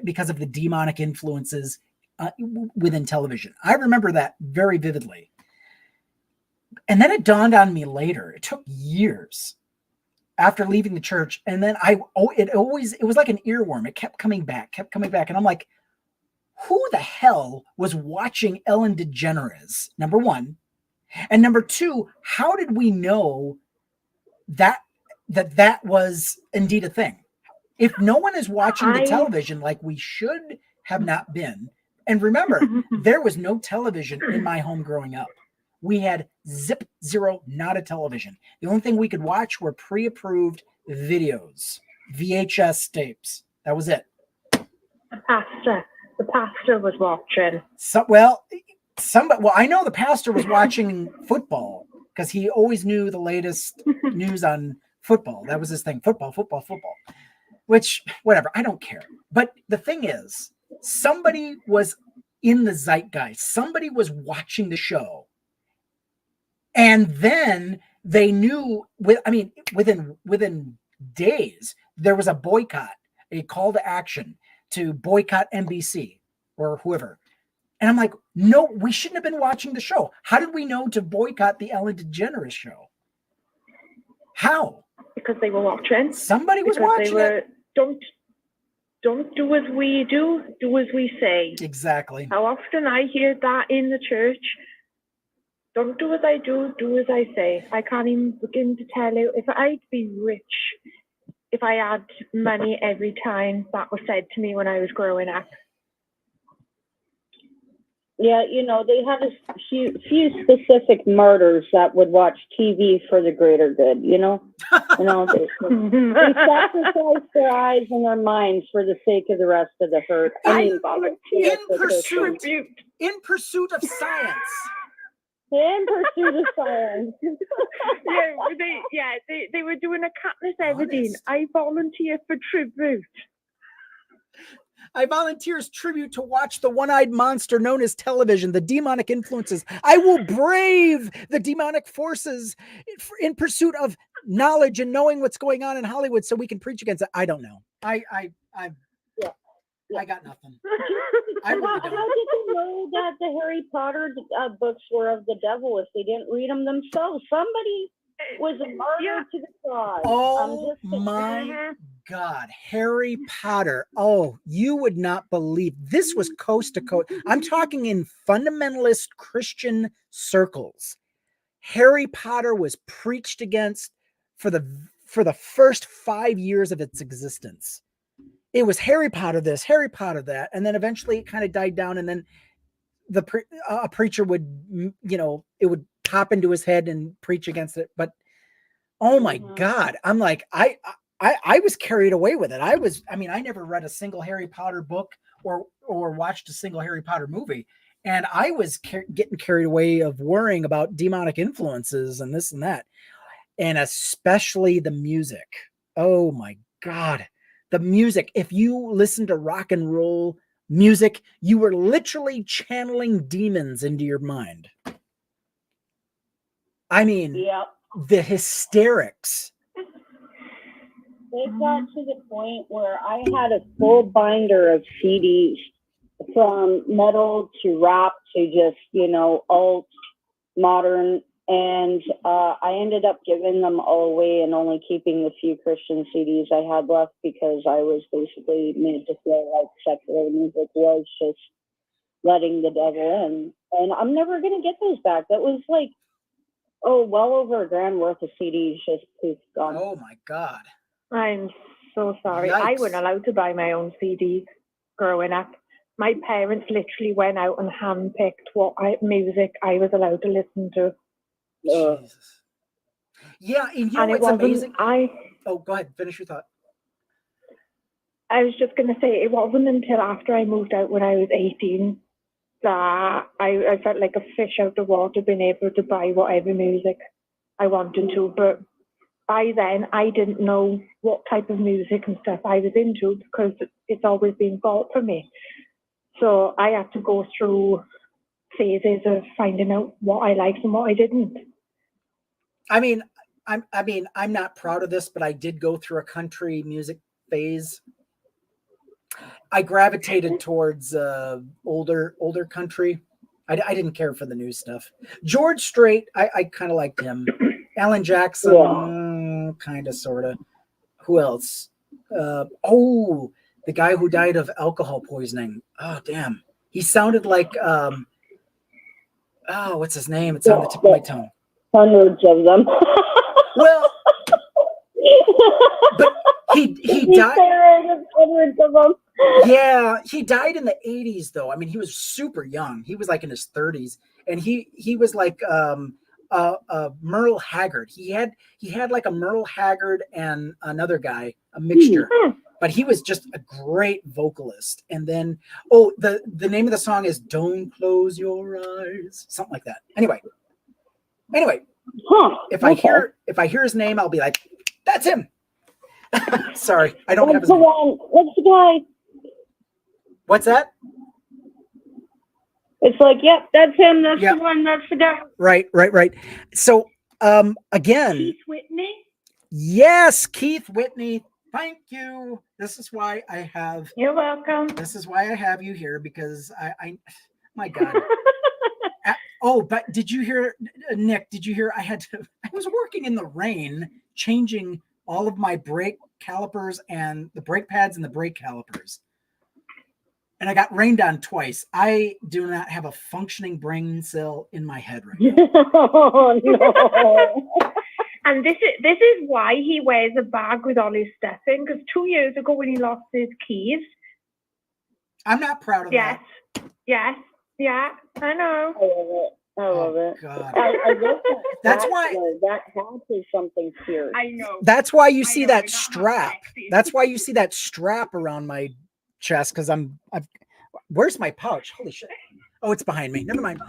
because of the demonic influences within television. I remember that very vividly. And then it dawned on me later. It took years after leaving the church. And then it was like an earworm. It kept coming back. And I'm like, who the hell was watching Ellen DeGeneres? Number one. And number two, how did we know that was indeed a thing? If no one is watching the television like we should have not been. And remember, there was no television in my home growing up. We had zero, not a television. The only thing we could watch were pre-approved videos, VHS tapes. That was it. The pastor was watching. I know the pastor was watching football because he always knew the latest news on football. That was his thing. Football. Which, whatever, I don't care. But the thing is, somebody was in the zeitgeist. Somebody was watching the show. And then they knew, within days, there was a boycott, a call to action to boycott NBC or whoever. And I'm like, no, we shouldn't have been watching the show. How did we know to boycott the Ellen DeGeneres show? How? Because they were watching. Somebody was watching it. Don't do as we do as we say. Exactly. How often I hear that in the church. Don't do as I do as I say. I can't even begin to tell you. If I'd be rich, if I had money every time that was said to me when I was growing up. Yeah, they had a few specific martyrs that would watch TV for the greater good, they sacrificed their eyes and their minds for the sake of the rest of the herd. In pursuit of science. In pursuit of science. They were doing a Katniss Everdeen. I volunteer for tribute. I volunteer as tribute to watch the one-eyed monster known as television, the demonic influences. I will brave the demonic forces in pursuit of knowledge and knowing what's going on in Hollywood so we can preach against it. I don't know. I got nothing. How did you know that the Harry Potter books were of the devil if they didn't read them themselves? Somebody was a martyr to the cause. Oh my God, Harry Potter. Oh, you would not believe this was coast to coast. I'm talking in fundamentalist Christian circles. Harry Potter was preached against for the first 5 years of its existence. it was Harry Potter this, Harry Potter that, and then eventually it kind of died down, and then a preacher would, it would pop into his head and preach against it. But oh my God, I'm like, I was carried away with it. I never read a single Harry Potter book or watched a single Harry Potter movie. And I was getting carried away of worrying about demonic influences and this and that. And especially the music. Oh my God. The music. If you listen to rock and roll music, you were literally channeling demons into your mind. I mean, yep. The hysterics. It got to the point where I had a full binder of CDs from metal to rap to just, alt, modern. And I ended up giving them all away and only keeping the few Christian CDs I had left because I was basically made to feel like secular music was just letting the devil in. And I'm never going to get those back. That was like, well over $1,000 worth of CDs just poof, gone. Oh my God. I'm so sorry. Yikes. I wasn't allowed to buy my own CDs growing up. My parents literally went out and handpicked what music I was allowed to listen to. Jesus. Yeah, and it's amazing. Oh, go ahead. Finish your thought. I was just going to say, it wasn't until after I moved out when I was 18 that I felt like a fish out of water, being able to buy whatever music I wanted to. But by then, I didn't know what type of music and stuff I was into because it's always been bought for me. So I had to go through phases of finding out what I liked and what I didn't. I'm not proud of this, but I did go through a country music phase. I gravitated towards older country. I didn't care for the new stuff. George Strait, I kind of liked him. Alan Jackson, kind of, sort of. Who else? The guy who died of alcohol poisoning. Oh, damn. He sounded like, what's his name? It's on the tip of my tongue. Hundreds of them. Well, but he died. Hundreds of them. Yeah, he died in the 80s, though. I mean, he was super young. He was like in his 30s, and he was like Merle Haggard. He had like a Merle Haggard and another guy, a mixture. But he was just a great vocalist. And then, the name of the song is "Don't Close Your Eyes," something like that. Anyway, if I hear his name, I'll be like, "That's him." Sorry, I don't have his name. What's the guy? What's that? It's like, yep, that's him. That's the one. That's the guy. Right. So, again, Keith Whitney. Yes, Keith Whitney. Thank you. This is why I have. You're welcome. This is why I have you here, because I my God. But did you hear, Nick? Did you hear? I was working in the rain, changing all of my brake calipers and the brake pads and the brake calipers. And I got rained on twice. I do not have a functioning brain cell in my head right now. Oh, no. And this is why he wears a bag with all his stuff in, because 2 years ago when he lost his keys. I'm not proud of that. Yes. Yeah, I know. I love it. God. I love that. That's why that hat is something fierce. I know. That's why you see that strap. That's why you see that strap around my chest, because where's my pouch? Holy shit. Oh, it's behind me. Never mind.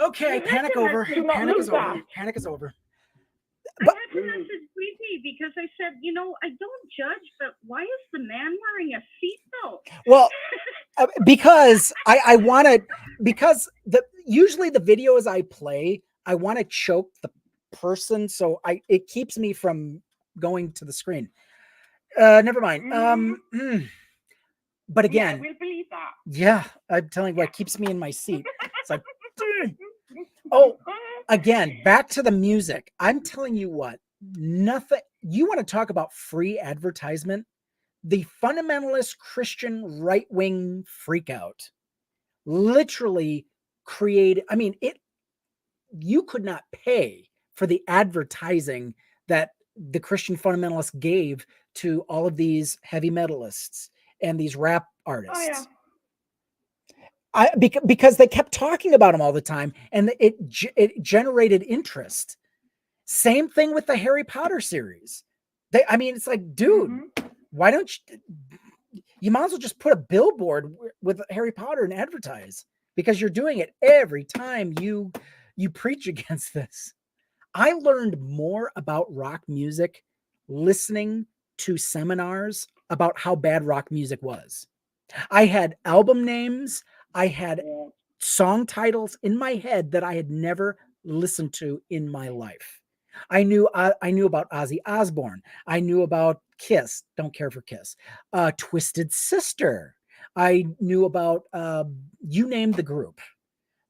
Okay, panic over. Panic is over. Panic is over. But I had to message Sweetie because I said, I don't judge, but why is the man wearing a seatbelt? Well, because I want to, because usually the videos I play, I want to choke the person, so it keeps me from going to the screen. Never mind. But again, we'll believe that. Yeah, I'm telling you what, keeps me in my seat. It's like, again, back to the music. I'm telling you what, nothing. You want to talk about free advertisement? The fundamentalist Christian right-wing freakout literally created. I mean, you could not pay for the advertising that the Christian fundamentalists gave to all of these heavy metalists. and these rap artists. Oh, yeah. Because they kept talking about them all the time, and it generated interest. Same thing with the Harry Potter series. It's like, dude, why don't you might as well just put a billboard with Harry Potter and advertise, because you're doing it every time you preach against this. I learned more about rock music listening to seminars about how bad rock music was. I had album names, I had song titles in my head that I had never listened to in my life. I knew about Ozzy Osbourne. I knew about Kiss. Don't care for Kiss. Twisted Sister. I knew about you named the group.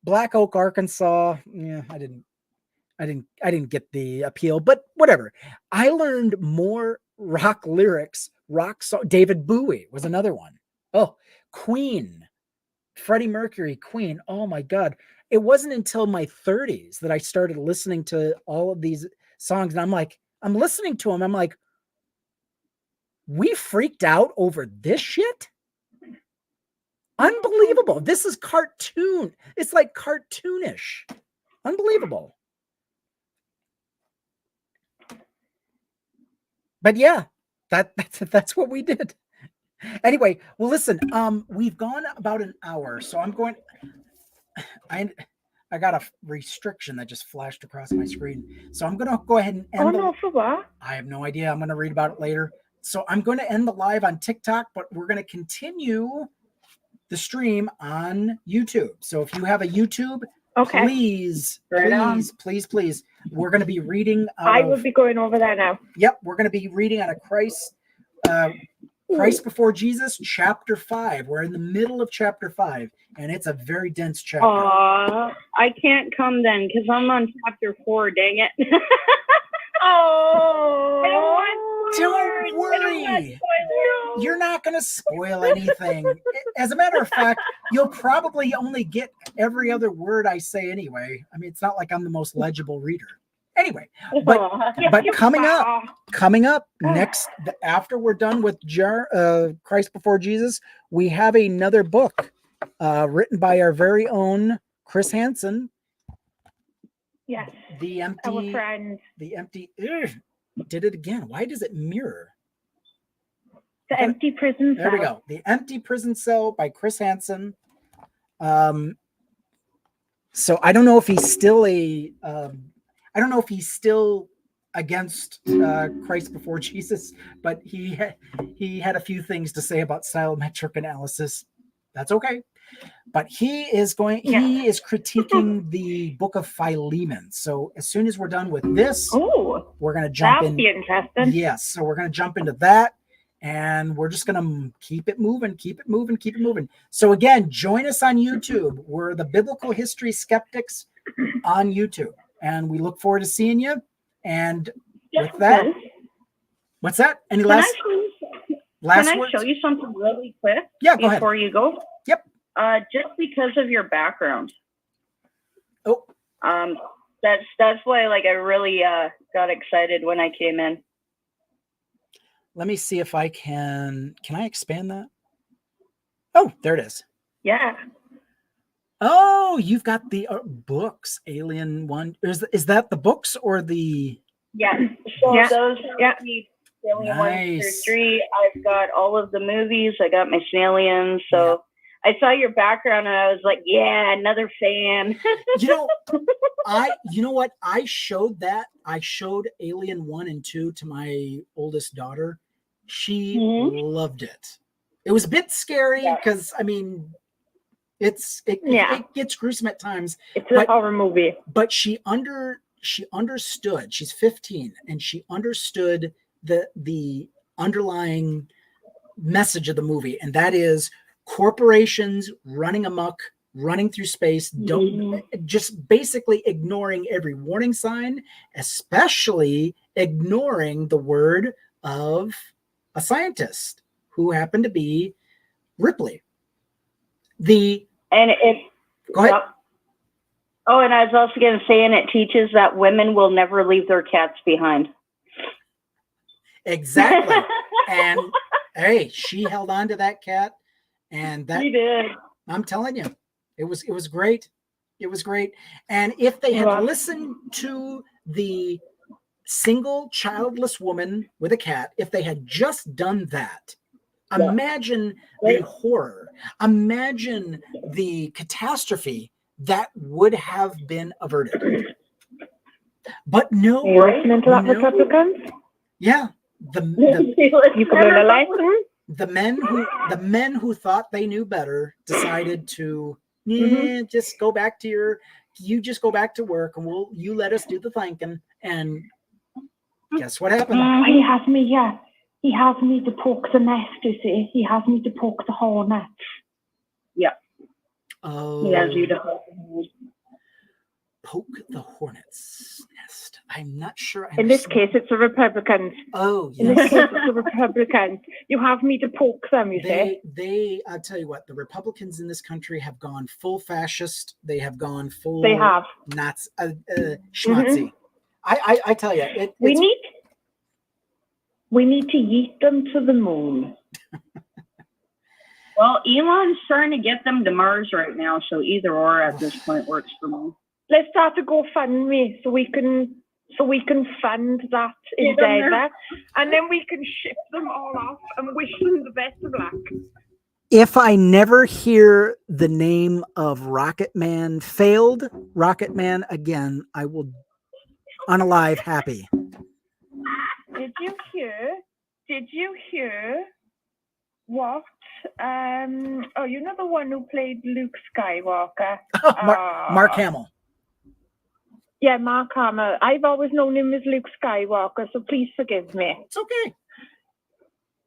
Black Oak, Arkansas. Yeah, I didn't get the appeal, but whatever. I learned more rock lyrics, rock song. David Bowie was another one. Oh, Queen, Freddie Mercury, Queen. Oh my God. It wasn't until my 30s that I started listening to all of these songs. And I'm listening to them. I'm like, we freaked out over this shit? Unbelievable. This is cartoon. It's like cartoonish. Unbelievable. But yeah, that's what we did. Anyway, well, listen, we've gone about an hour, so I got a restriction that just flashed across my screen. So I'm going to go ahead and end for what? I have no idea. I'm going to read about it later. So I'm going to end the live on TikTok, but we're going to continue the stream on YouTube. So if you have a YouTube, please, we're going to be reading. I will be going over that now. Yep. We're going to be reading out of Christ Before Jesus, chapter 5. We're in the middle of chapter 5, and it's a very dense chapter. I can't come then because I'm on chapter 4. Dang it! Don't worry. You're not going to spoil anything. As a matter of fact, you'll probably only get every other word I say anyway. I mean, it's not like I'm the most legible reader. Anyway, but coming up next, after we're done with Christ Before Jesus, we have another book written by our very own Chris Hansen. Yes. Our friend. Did it again. Why does it mirror? The Empty Prison Cell. There we go. The Empty Prison Cell by Chris Hansen. So I don't know if he's still against Christ Before Jesus, but he had a few things to say about stylometric analysis. That's okay. But he is critiquing the book of Philemon. So as soon as we're done with this, we're going to jump in. That'll be interesting. Yes. So we're going to jump into that, and we're just going to keep it moving. So again, join us on YouTube. We're the Biblical History Skeptics on YouTube, and we look forward to seeing you. And with that, what's that? Any last words? Can I show you something really quick? Yeah, go ahead. Before you go? Yep. Just because of your background. Oh. That's why I really got excited when I came in. Let me see if I can I expand that? Oh, there it is. Yeah. Oh, you've got the books, Alien 1. Is that the books or the? Yeah. So those are the Alien 1 through 3. I've got all of the movies. I got my Snallions. So I saw your background and I was like, yeah, another fan. You know what? I showed Alien 1 and 2 to my oldest daughter. She loved it. It was a bit scary because it gets gruesome at times. It's a horror movie. But she understood. She's 15 and she understood the underlying message of the movie, and that is corporations running amok, running through space, just basically ignoring every warning sign, especially ignoring the word of a scientist who happened to be Ripley. Go ahead. Oh, and I was also going to say, and it teaches that women will never leave their cats behind. Exactly. Hey, she held on to that cat, and that She did. I'm telling you, it was great. It was great. And if they had listened to the single childless woman with a cat, if they had just done that, imagine the horror, imagine the catastrophe that would have been averted. But no, Are you listening to that, Republicans? Yeah, you can learn a lesson. The men who thought they knew better decided to just go back to just go back to work, and you let us do the thinking. And guess what happened? He has me, yeah. He has me to poke the nest, you see. He has me to poke the hornets. Yeah. Oh. He has you to poke the hornet's nest. I'm not sure. In this case, it's the Republicans. Oh, yes. In this case, it's the Republicans. You have me to poke them, you say. I'll tell you what, the Republicans in this country have gone full fascist. They have gone full. They have. Nazi, schmatzy. I tell you, we need to yeet them to the moon. Well, Elon's trying to get them to Mars right now, so either or at this point works for me. Let's start to GoFundMe so we can fund that endeavor, and then we can ship them all off and wish them the best of luck. If I never hear the name of Rocket Man, failed Rocket Man again, I will unalive happy. Did you hear what? You know the one who played Luke Skywalker? Mark Hamill. Yeah, Mark Hamill. I've always known him as Luke Skywalker, so please forgive me. It's okay.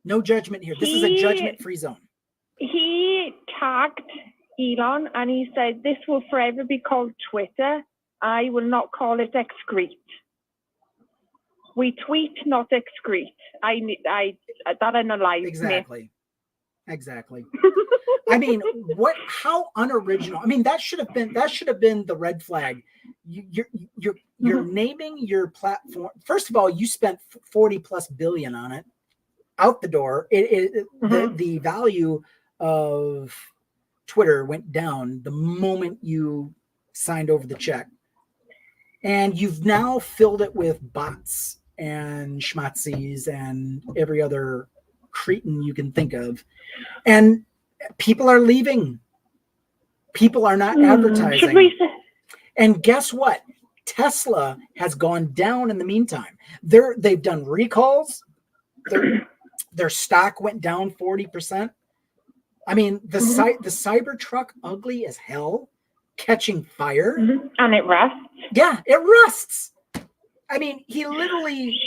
No judgment here. This is a judgment-free zone. He tagged Elon and he said, "This will forever be called Twitter. I will not call it excrete. We tweet, not excrete." That unalived me. Exactly. I mean, how unoriginal. I mean, that should have been the red flag. You're naming your platform. First of all, you spent 40+ billion on it out the door. The value of Twitter went down the moment you signed over the check. And you've now filled it with bots and schmatzis and every other cretin you can think of. And people are leaving. People are not advertising. And guess what? Tesla has gone down in the meantime. They've done recalls. Their stock went down 40%. I mean, the Cybertruck, ugly as hell, catching fire. And it rusts. Yeah, it rusts. I mean, he literally,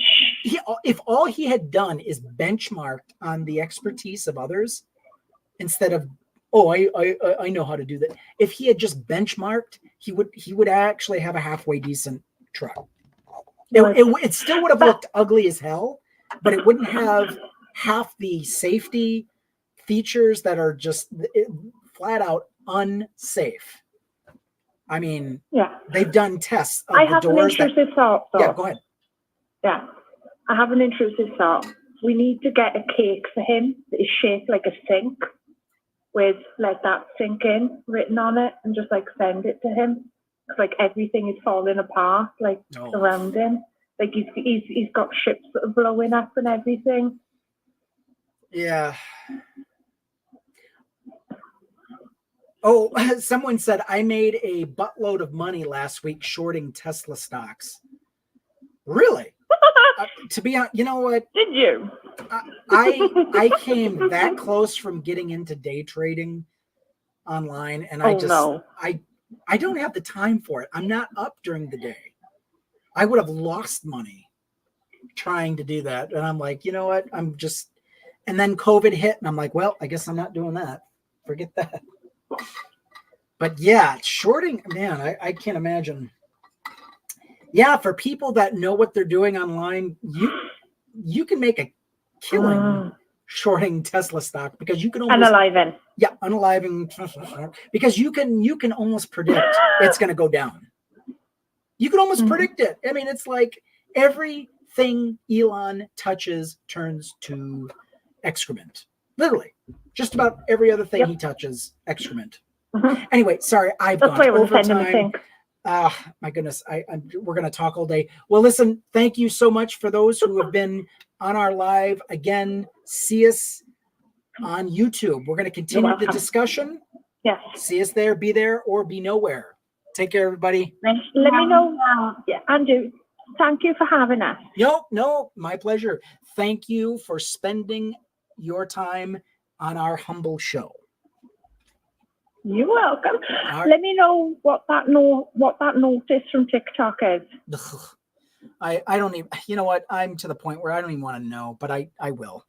if all he had done is benchmarked on the expertise of others, instead of, I know how to do that. If he had just benchmarked, he would actually have a halfway decent truck. It still would have looked ugly as hell, but it wouldn't have half the safety features that are just flat out unsafe. I mean, they've done tests of the doors. I have an intrusive thought, though. Yeah, go ahead. Yeah, I have an intrusive thought. We need to get a cake for him that is shaped like a sink, with "Let that sink in" written on it, and just like send it to him. It's like everything is falling apart, like around him. Like he's got ships that are blowing up and everything. Yeah. Oh, someone said I made a buttload of money last week shorting Tesla stocks. Really? To be honest, you know what? Did you? I came that close from getting into day trading online, and I don't have the time for it. I'm not up during the day. I would have lost money trying to do that, and I'm like, you know what? I'm just. And then COVID hit, and I'm like, well, I guess I'm not doing that. Forget that. But yeah, shorting, man, I can't imagine. Yeah, for people that know what they're doing online, you can make a killing shorting Tesla stock, because you can almost unaliving. Yeah, unaliving, because you can almost predict it's going to go down. You can almost predict it. I mean, it's like everything Elon touches turns to excrement. Literally. Just about every other thing he touches, excrement. Anyway, sorry, I've That's why I gone was sending the overtime. thing. My goodness, we're going to talk all day. Well, listen, thank you so much for those who have been on our live. Again, see us on YouTube. We're going to continue the discussion. Yes. See us there, be there, or be nowhere. Take care, everybody. Let me know. Yeah, Andrew, thank you for having us. No, my pleasure. Thank you for spending your time on our humble show. You're welcome. Let me know what that notice from TikTok is. I don't even, you know what? I'm to the point where I don't even want to know, but I will.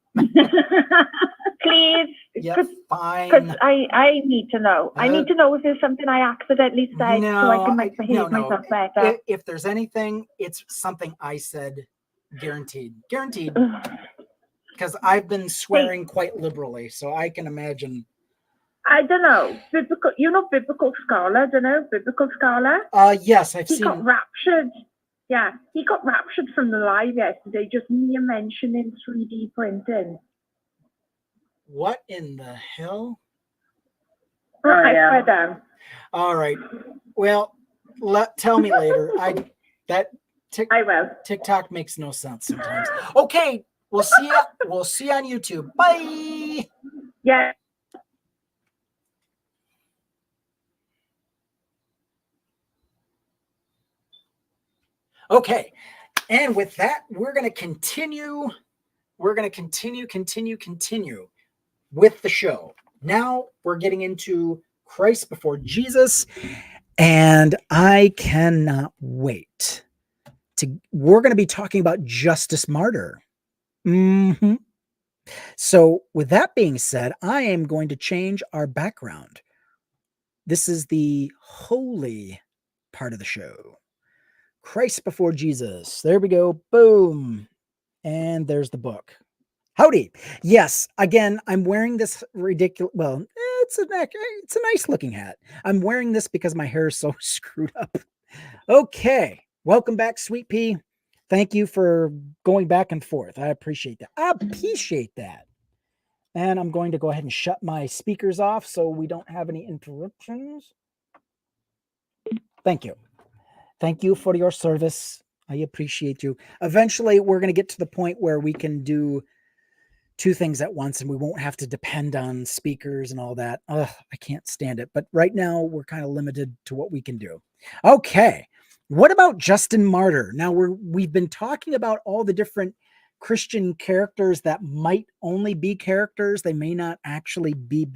Please. Yeah, fine. Because I need to know. I need to know if there's something I accidentally said so I can behave myself better. If there's anything, it's something I said, guaranteed. Guaranteed. Because I've been swearing quite liberally, so I can imagine. I don't know. Biblical Scholar, Biblical Scholar? Yes, I've seen. He got raptured. Yeah, he got raptured from the live yesterday, just mere mentioning 3D printing. What in the hell? I swear down. All right. Well, tell me later. I will. TikTok makes no sense sometimes. Okay, we'll see you. We'll see you on YouTube. Bye. Yeah. Okay, and with that, we're going to continue. We're going to continue with the show. Now we're getting into Christ before Jesus, and I cannot wait we're going to be talking about Justice Martyr. So with that being said, I am going to change our background. This is the holy part of the show. Christ before Jesus. There we go. Boom. And there's the book. Howdy. Yes. Again, I'm wearing this ridiculous. Well, it's a nice looking hat. I'm wearing this because my hair is so screwed up. Okay. Welcome back, Sweet Pea. Thank you for going back and forth. I appreciate that. And I'm going to go ahead and shut my speakers off so we don't have any interruptions. Thank you. Thank you for your service. I appreciate you. Eventually, we're going to get to the point where we can do two things at once and we won't have to depend on speakers and all that. Ugh, I can't stand it. But right now, we're kind of limited to what we can do. Okay. What about Justin Martyr? Now, we've been talking about all the different Christian characters that might only be characters. They may not actually be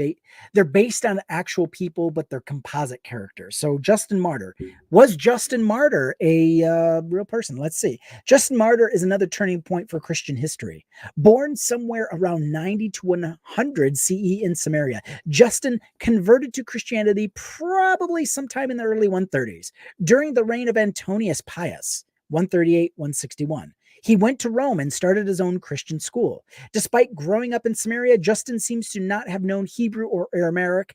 they're based on actual people, but they're composite characters. So Justin Martyr. Was Justin Martyr a real person? Let's see. Justin Martyr is another turning point for Christian history. Born somewhere around 90 to 100 CE in Samaria, Justin converted to Christianity probably sometime in the early 130s during the reign of Antonius Pius, 138-161. He went to Rome and started his own Christian school. Despite growing up in Samaria, Justin seems to not have known Hebrew or Aramaic,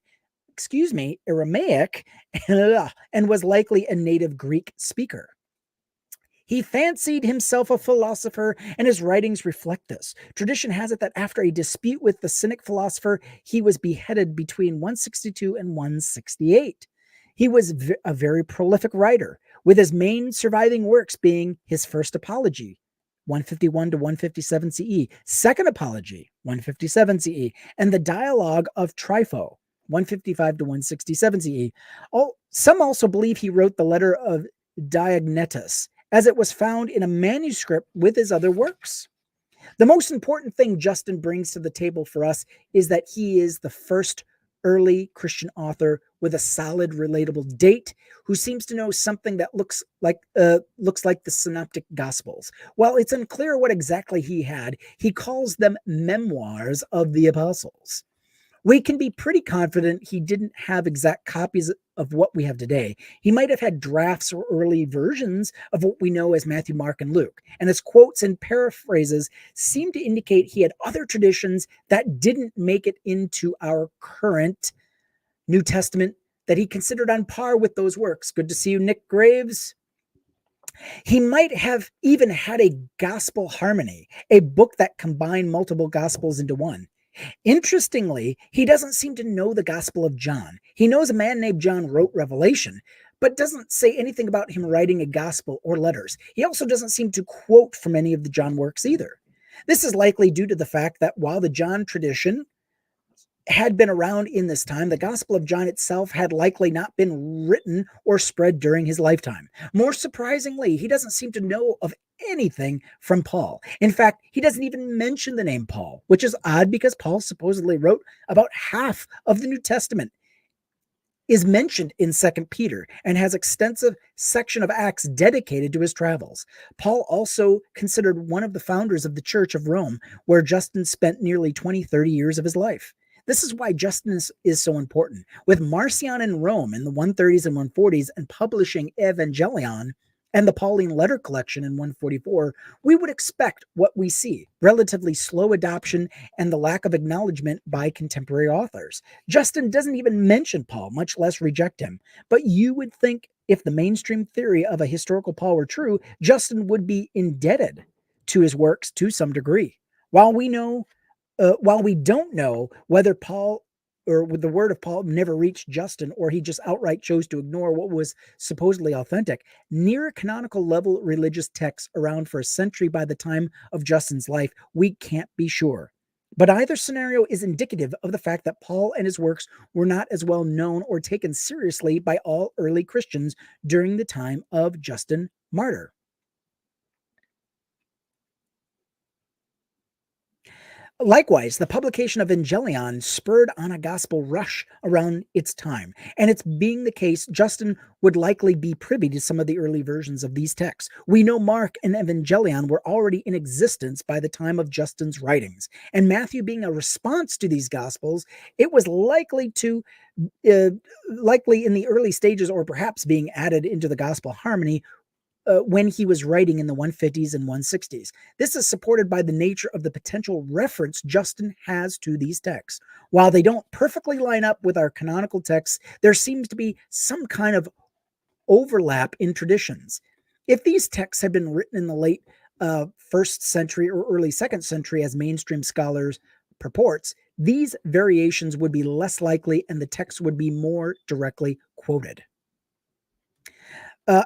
and was likely a native Greek speaker. He fancied himself a philosopher, and his writings reflect this. Tradition has it that after a dispute with the Cynic philosopher, he was beheaded between 162 and 168. He was a very prolific writer, with his main surviving works being his first apology, 151 to 157 CE, second apology, 157 CE, and the dialogue of Trypho, 155 to 167 CE. Some also believe he wrote the letter of Diognetus, as it was found in a manuscript with his other works. The most important thing Justin brings to the table for us is that he is the first early Christian author with a solid, relatable date who seems to know something that looks like the Synoptic Gospels. While it's unclear what exactly he had, he calls them memoirs of the apostles. We can be pretty confident he didn't have exact copies of what we have today. He might have had drafts or early versions of what we know as Matthew, Mark, and Luke. And his quotes and paraphrases seem to indicate he had other traditions that didn't make it into our current New Testament that he considered on par with those works. Good to see you, Nick Graves. He might have even had a gospel harmony, a book that combined multiple gospels into one. Interestingly, he doesn't seem to know the Gospel of John. He knows a man named John wrote Revelation, but doesn't say anything about him writing a gospel or letters. He also doesn't seem to quote from any of the John works either. This is likely due to the fact that while the John tradition had been around in this time, the Gospel of John itself had likely not been written or spread during his lifetime. More surprisingly, he doesn't seem to know of anything from Paul. In fact, he doesn't even mention the name Paul, which is odd because Paul supposedly wrote about half of the New Testament, is mentioned in 2 Peter, and has extensive section of Acts dedicated to his travels. Paul also considered one of the founders of the Church of Rome, where Justin spent nearly 20-30 years of his life. This is why Justin is so important. With Marcion in Rome in the 130s and 140s and publishing Evangelion and the Pauline letter collection in 144, we would expect what we see: relatively slow adoption and the lack of acknowledgement by contemporary authors. Justin doesn't even mention Paul, much less reject him. But you would think if the mainstream theory of a historical Paul were true, Justin would be indebted to his works to some degree. While we don't know whether Paul or the word of Paul never reached Justin, or he just outright chose to ignore what was supposedly authentic, near canonical level religious texts around for a century by the time of Justin's life, we can't be sure. But either scenario is indicative of the fact that Paul and his works were not as well known or taken seriously by all early Christians during the time of Justin Martyr. Likewise, the publication of Evangelion spurred on a gospel rush around its time, and it's being the case, Justin would likely be privy to some of the early versions of these texts. We know Mark and Evangelion were already in existence by the time of Justin's writings, and Matthew being a response to these gospels, it was likely in the early stages, or perhaps being added into the gospel harmony when he was writing in the 150s and 160s. This is supported by the nature of the potential reference Justin has to these texts. While they don't perfectly line up with our canonical texts, there seems to be some kind of overlap in traditions. If these texts had been written in the late 1st century or early 2nd century, as mainstream scholars purports, these variations would be less likely and the text would be more directly quoted.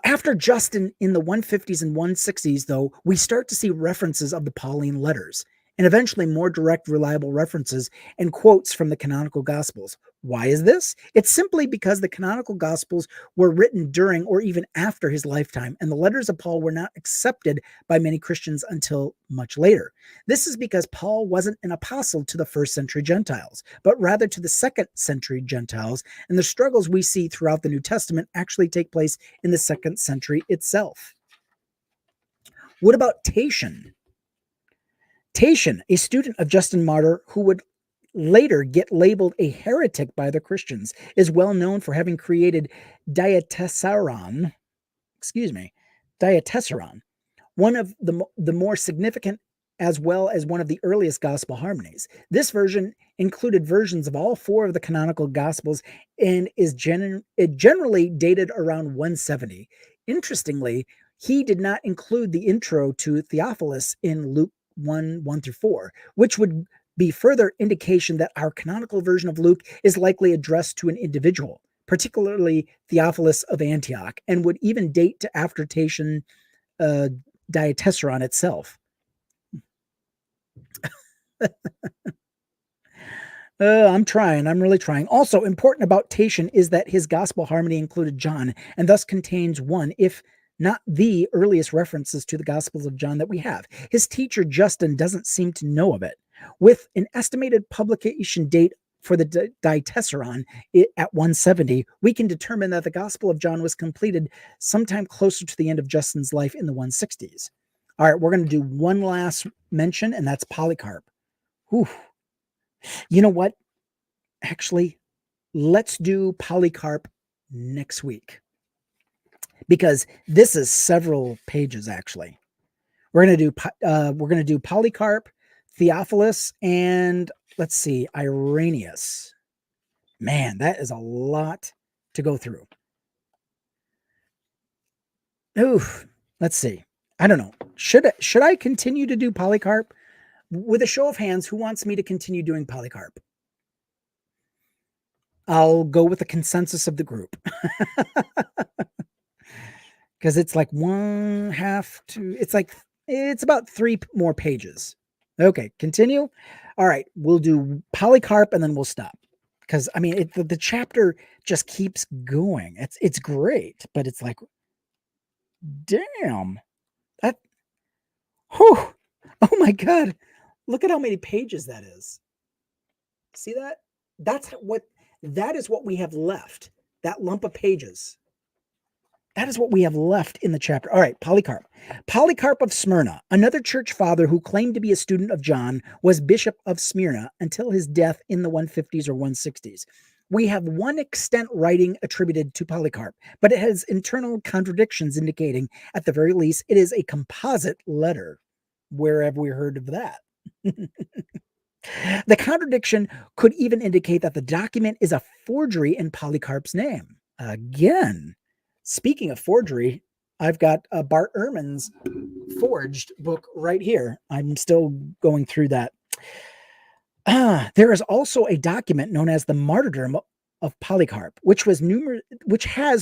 After Justin in the 150s and 160s, though, we start to see references of the Pauline letters, and eventually more direct, reliable references and quotes from the canonical Gospels. Why is this? It's simply because the canonical Gospels were written during or even after his lifetime, and the letters of Paul were not accepted by many Christians until much later. This is because Paul wasn't an apostle to the 1st century Gentiles, but rather to the 2nd century Gentiles, and the struggles we see throughout the New Testament actually take place in the 2nd century itself. What about Tatian? Tatian, a student of Justin Martyr who would later get labeled a heretic by the Christians, is well known for having created Diatessaron, one of the more significant as well as one of the earliest gospel harmonies. This version included versions of all 4 of the canonical gospels and is generally dated around 170. Interestingly, he did not include the intro to Theophilus in Luke 1:1-4, which would be further indication that our canonical version of Luke is likely addressed to an individual, particularly Theophilus of Antioch, and would even date to after Tatian Diatessaron itself. I'm really trying. Also important about Tatian is that his gospel harmony included John, and thus contains one, if not the earliest references to the Gospels of John that we have. His teacher, Justin, doesn't seem to know of it. With an estimated publication date for the Diatessaron at 170, we can determine that the Gospel of John was completed sometime closer to the end of Justin's life in the 160s. All right, we're going to do one last mention, and that's Polycarp. Whew. You know what? Actually, let's do Polycarp next week, because this is several pages. Actually, we're going to do Polycarp, Theophilus, and let's see, Irenaeus. Man, that is a lot to go through. Oof. Let's see. I don't know. Should I continue to do Polycarp? With a show of hands, who wants me to continue doing Polycarp? I'll go with the consensus of the group. Because it's like it's about 3 more pages. Okay, continue. All right, we'll do Polycarp and then we'll stop. Because I mean, the chapter just keeps going. It's great, but it's like, damn, that, whew, oh my God, look at how many pages that is. See that? That is what we have left. That lump of pages. That is what we have left in the chapter. All right, Polycarp. Polycarp of Smyrna, another church father who claimed to be a student of John, was bishop of Smyrna until his death in the 150s or 160s. We have one extant writing attributed to Polycarp, but it has internal contradictions indicating, at the very least, it is a composite letter. Where have we heard of that? The contradiction could even indicate that the document is a forgery in Polycarp's name. Again, speaking of forgery, I've got Bart Ehrman's forged book right here. I'm still going through that. There is also a document known as the Martyrdom of Polycarp, which has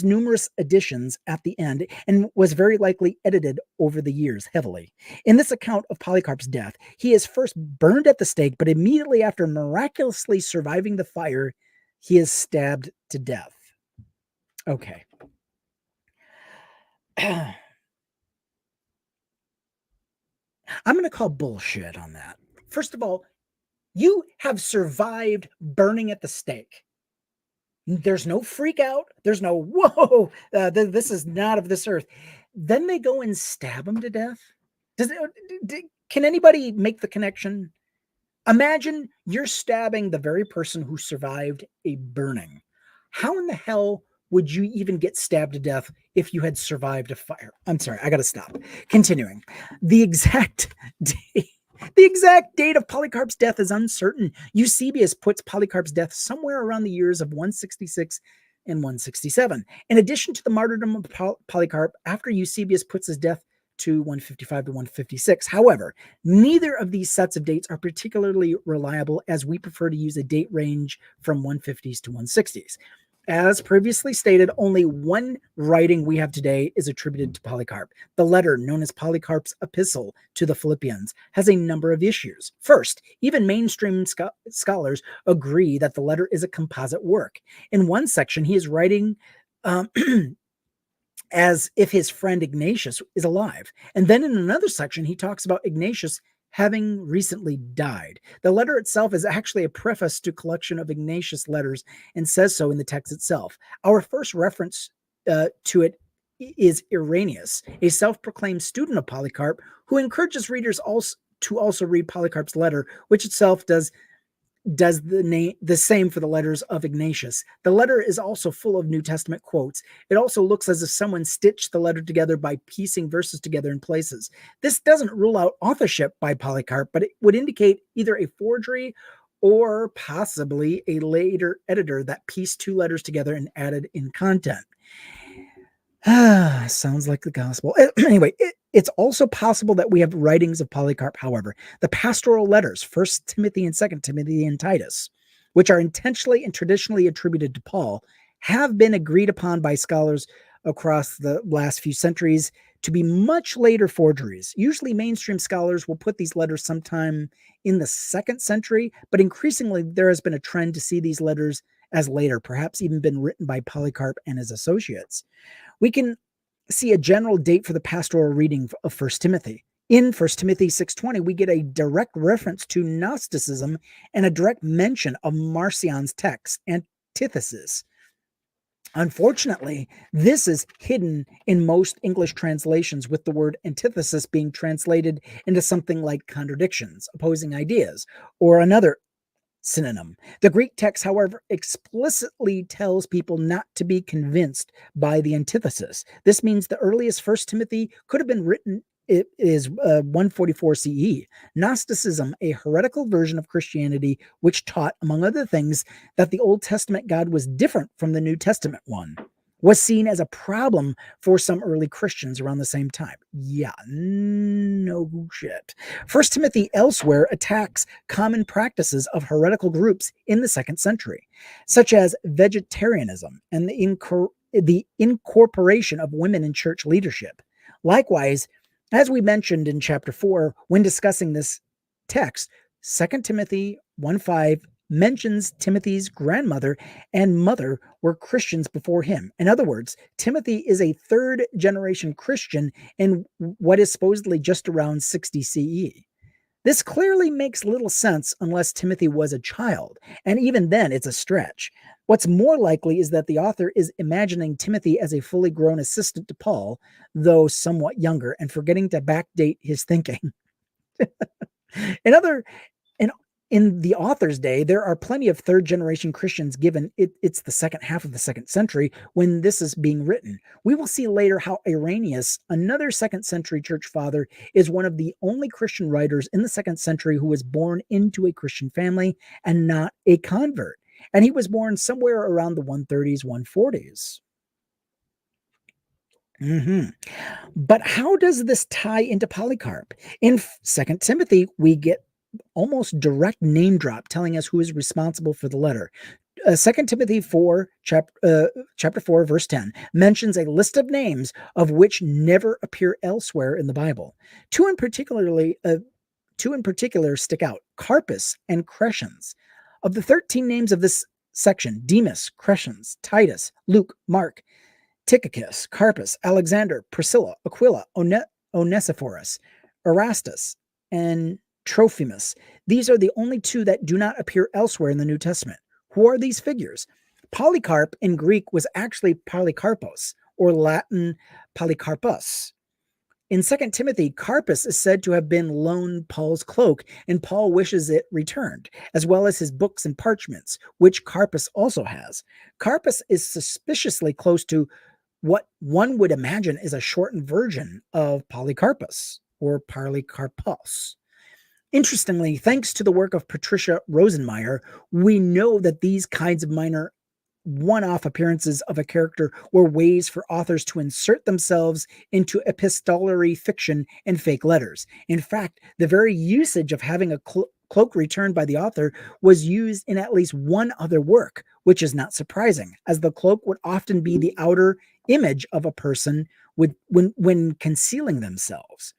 numerous additions at the end and was very likely edited over the years heavily. In this account of Polycarp's death, he is first burned at the stake, but immediately after miraculously surviving the fire, he is stabbed to death. Okay. I'm going to call bullshit on that. First of all, you have survived burning at the stake. There's no freak out. There's no, whoa, this is not of this earth. Then they go and stab him to death. Can anybody make the connection? Imagine you're stabbing the very person who survived a burning. How in the hell would you even get stabbed to death if you had survived a fire? I'm sorry, I got to stop. Continuing. The exact date of Polycarp's death is uncertain. Eusebius puts Polycarp's death somewhere around the years of 166 and 167. In addition to the martyrdom of Polycarp, after Eusebius puts his death to 155 to 156. However, neither of these sets of dates are particularly reliable, as we prefer to use a date range from 150s to 160s. As previously stated, only one writing we have today is attributed to Polycarp. The letter, known as Polycarp's Epistle to the Philippians, has a number of issues. First, even mainstream scholars agree that the letter is a composite work. In one section, he is writing as if his friend Ignatius is alive. And then in another section, he talks about Ignatius having recently died. The letter itself is actually a preface to a collection of Ignatius letters and says so in the text itself. Our first reference to it is Irenaeus, a self-proclaimed student of Polycarp, who encourages readers to also read Polycarp's letter, which itself does the same for the letters of Ignatius. The letter is also full of New Testament quotes. It also looks as if someone stitched the letter together by piecing verses together in places. This doesn't rule out authorship by Polycarp, but it would indicate either a forgery or possibly a later editor that pieced two letters together and added in content. Sounds like the gospel. Anyway, it's also possible that we have writings of Polycarp, however. The pastoral letters, 1 Timothy and 2 Timothy and Titus, which are intentionally and traditionally attributed to Paul, have been agreed upon by scholars across the last few centuries to be much later forgeries. Usually mainstream scholars will put these letters sometime in the 2nd century, but increasingly there has been a trend to see these letters as later, perhaps even been written by Polycarp and his associates. We can see a general date for the pastoral reading of 1 Timothy. In 1 Timothy 6:20, we get a direct reference to Gnosticism and a direct mention of Marcion's text, Antithesis. Unfortunately, this is hidden in most English translations, with the word antithesis being translated into something like contradictions, opposing ideas, or another synonym. The Greek text, however, explicitly tells people not to be convinced by the antithesis. This means the earliest 1 Timothy could have been written, it is 144 CE. Gnosticism, a heretical version of Christianity, which taught, among other things, that the Old Testament God was different from the New Testament one. was seen as a problem for some early Christians around the same time. Yeah, no shit. 1 Timothy elsewhere attacks common practices of heretical groups in the 2nd century, such as vegetarianism and the incorporation of women in church leadership. Likewise, as we mentioned in chapter 4, when discussing this text, 2 Timothy 1:5 mentions Timothy's grandmother and mother were Christians before him. In other words, Timothy is a 3rd generation Christian in what is supposedly just around 60 CE. This clearly makes little sense unless Timothy was a child, and even then it's a stretch. What's more likely is that the author is imagining Timothy as a fully grown assistant to Paul, though somewhat younger, and forgetting to backdate his thinking. In the author's day, there are plenty of 3rd generation Christians given it's the second half of the 2nd century when this is being written. We will see later how Irenaeus, another 2nd century church father, is one of the only Christian writers in the 2nd century who was born into a Christian family and not a convert. And he was born somewhere around the 130s, 140s. But how does this tie into Polycarp? In 2 Timothy, we get almost direct name drop telling us who is responsible for the letter. 2 Timothy 4, chapter 4, verse 10 mentions a list of names of which never appear elsewhere in the Bible. Two in particular stick out: Carpus and Crescens. Of the 13 names of this section, Demas, Crescens, Titus, Luke, Mark, Tychicus, Carpus, Alexander, Priscilla, Aquila, Onesiphorus, Erastus, and Trophimus. These are the only 2 that do not appear elsewhere in the New Testament. Who are these figures? Polycarp in Greek was actually Polycarpos, or Latin Polycarpus. In 2 Timothy, Carpus is said to have been loaned Paul's cloak, and Paul wishes it returned, as well as his books and parchments, which Carpus also has. Carpus is suspiciously close to what one would imagine is a shortened version of Polycarpus, or Polycarpos. Interestingly, thanks to the work of Patricia Rosenmeyer, we know that these kinds of minor one-off appearances of a character were ways for authors to insert themselves into epistolary fiction and fake letters. In fact, the very usage of having a cloak returned by the author was used in at least one other work, which is not surprising, as the cloak would often be the outer image of a person when concealing themselves.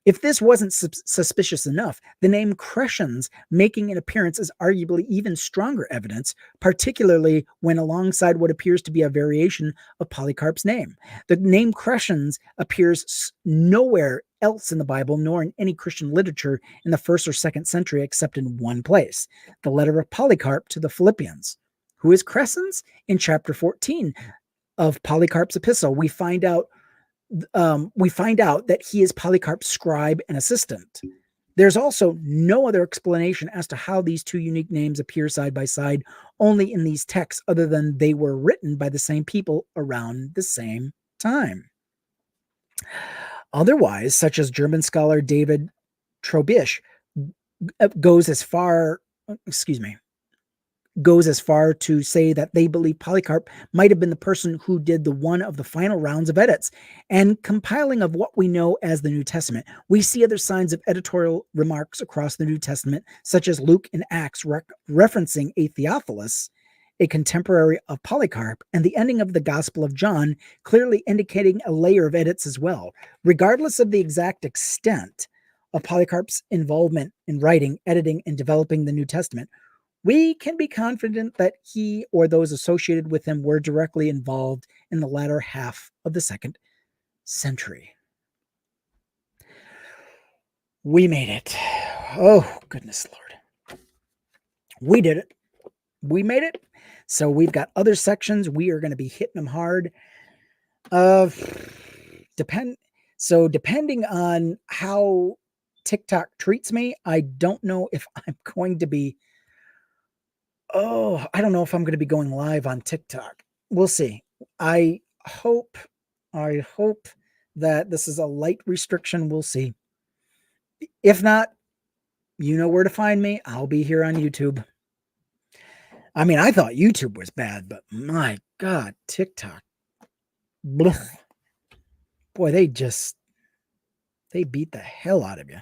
If this wasn't suspicious enough, the name Crescens making an appearance is arguably even stronger evidence, particularly when alongside what appears to be a variation of Polycarp's name. The name Crescens appears nowhere else in the Bible, nor in any Christian literature in the 1st or 2nd century, except in one place, the letter of Polycarp to the Philippians. Who is Crescens? In chapter 14 of Polycarp's epistle, we find out that he is Polycarp's scribe and assistant. There's also no other explanation as to how these 2 unique names appear side by side only in these texts, other than they were written by the same people around the same time. Otherwise, such as German scholar David Trobisch goes as far to say that they believe Polycarp might have been the person who did one of the final rounds of edits and compiling of what we know as the New Testament. We see other signs of editorial remarks across the New Testament, such as Luke and Acts referencing a Theophilus, a contemporary of Polycarp, and the ending of the Gospel of John, clearly indicating a layer of edits as well. Regardless of the exact extent of Polycarp's involvement in writing, editing, and developing the New Testament, we can be confident that he or those associated with him were directly involved in the latter half of the 2nd century. We made it. Oh, goodness Lord. We did it. We made it. So we've got other sections. We are going to be hitting them hard. Depending on how TikTok treats me, I don't know if I'm going to be I don't know if I'm going to be going live on TikTok. We'll see. I hope that this is a light restriction. We'll see. If not, you know where to find me. I'll be here on YouTube. I mean, I thought YouTube was bad, but my God, TikTok. Blech. Boy, they beat the hell out of you.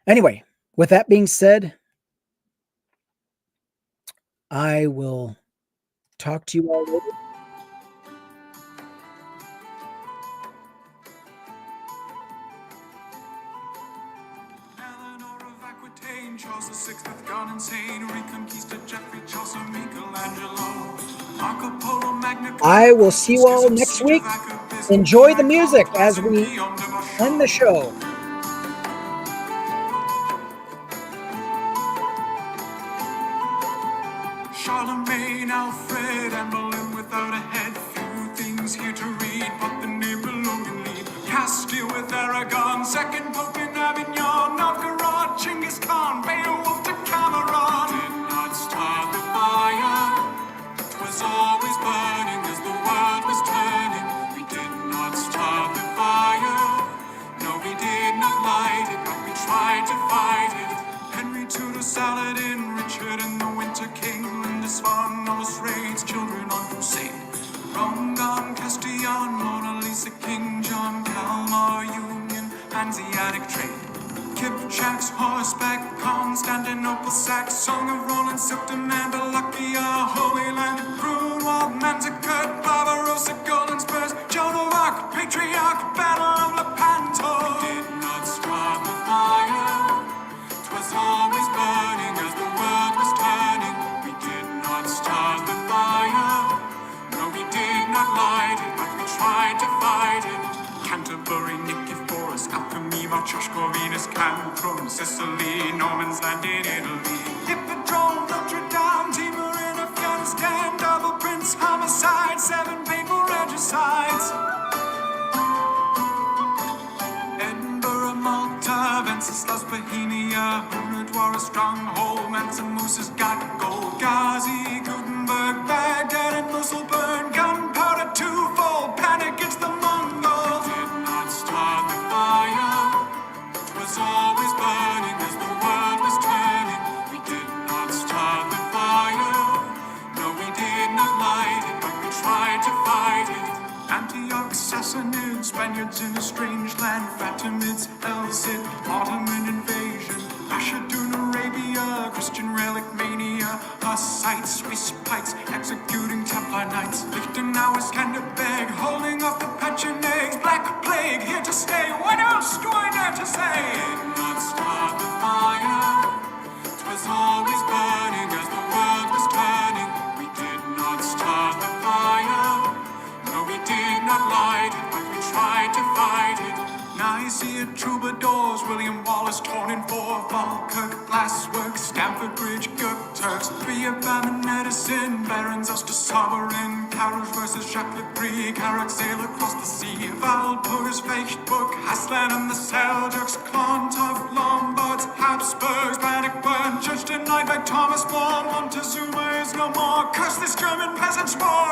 Anyway, with that being said, I will talk to you all later. Charles VI hath gone insane. Reconquista Jeffrey Chaucer, Michelangelo, Marco Polo, Magna. I will see you all next week. Enjoy the music as we end the show. Charlemagne, Alfred, and Boleyn without a head. Few things here to read, but the name belong in lead. Castile with Aragon, second Pope in Avignon, Novgorod, Genghis Khan, Beowulf to Cameron. Did not start the fire, 'twas always burning as the world was turning. We did not start the fire, no we did not light it, but we tried to fight it. Henry Tudor, Saladin, Richard and the Winter King, Lindisfarne, Norse raids, children on crusade. Rongon, Castillon, Mona Lisa, King John, Kalmar, Union, Hanseatic trade. Kipchaks, horseback, Constantinople, sack, Song of Roland, Septimand, Wallachia, Holy Land, Grunwald, Manzikert, Barbarossa, Golden Spurs, Joan of Arc, Patriarch, Battle of Lepanto. We did not start the fire, 'twas always burning as the world was turning. We did not start the fire, no we did not light it, but we tried to fight it. Canterbury, Nicephorus, Alchemy, Marcheshko, Venus, Cantrum, Sicily, Normans land in Italy. Hippodrome, Notre Dame, Timur in Afghanistan, Double Prince, homicide, 7 papal regicides. Edinburgh, Malta, Venceslas, Bohemia, Hunedoara, stronghold, Mansa Musa's got gold. Ghazi, Gutenberg, Baghdad and Mosul burn, gunpowder twofold, panic against the Mongols. Did not start the fire, 'twas always burning as the world was turning. We did not start the fire, no we did not light it, but we tried to fight it. Antioch, Sassanids, Spaniards in a strange land, Fatimids, El Cid, Ottoman invasion, Rashidun, Arabia, Christian relic mania, Hussites, Swiss pikes, executing Templar knights, Lichtenauer, Skanderbeg, holding up the Pechenegs, Black Plague, here to stay, what else do I dare to say? Did not start the fire, 'twas always burning as the world was turning. We did not start the fire, no we did not light it, but we tried to fight it. Nicaea, troubadours, William Wallace, torn in 4, Falkirk, Glassworks, Stamford Bridge, Gurk Turks, 3 of famine medicine, Barons, Ulster Sovereign, Carouge versus Jacques Le Brie, Carrack sail across the sea, Walpurgis, Feichtburg, Haslan and the Seljuks, Clontarf, Lombards, Habsburgs, Bannockburn, judged denied by Thomas More, Montezuma is no more, curse this German peasants' war.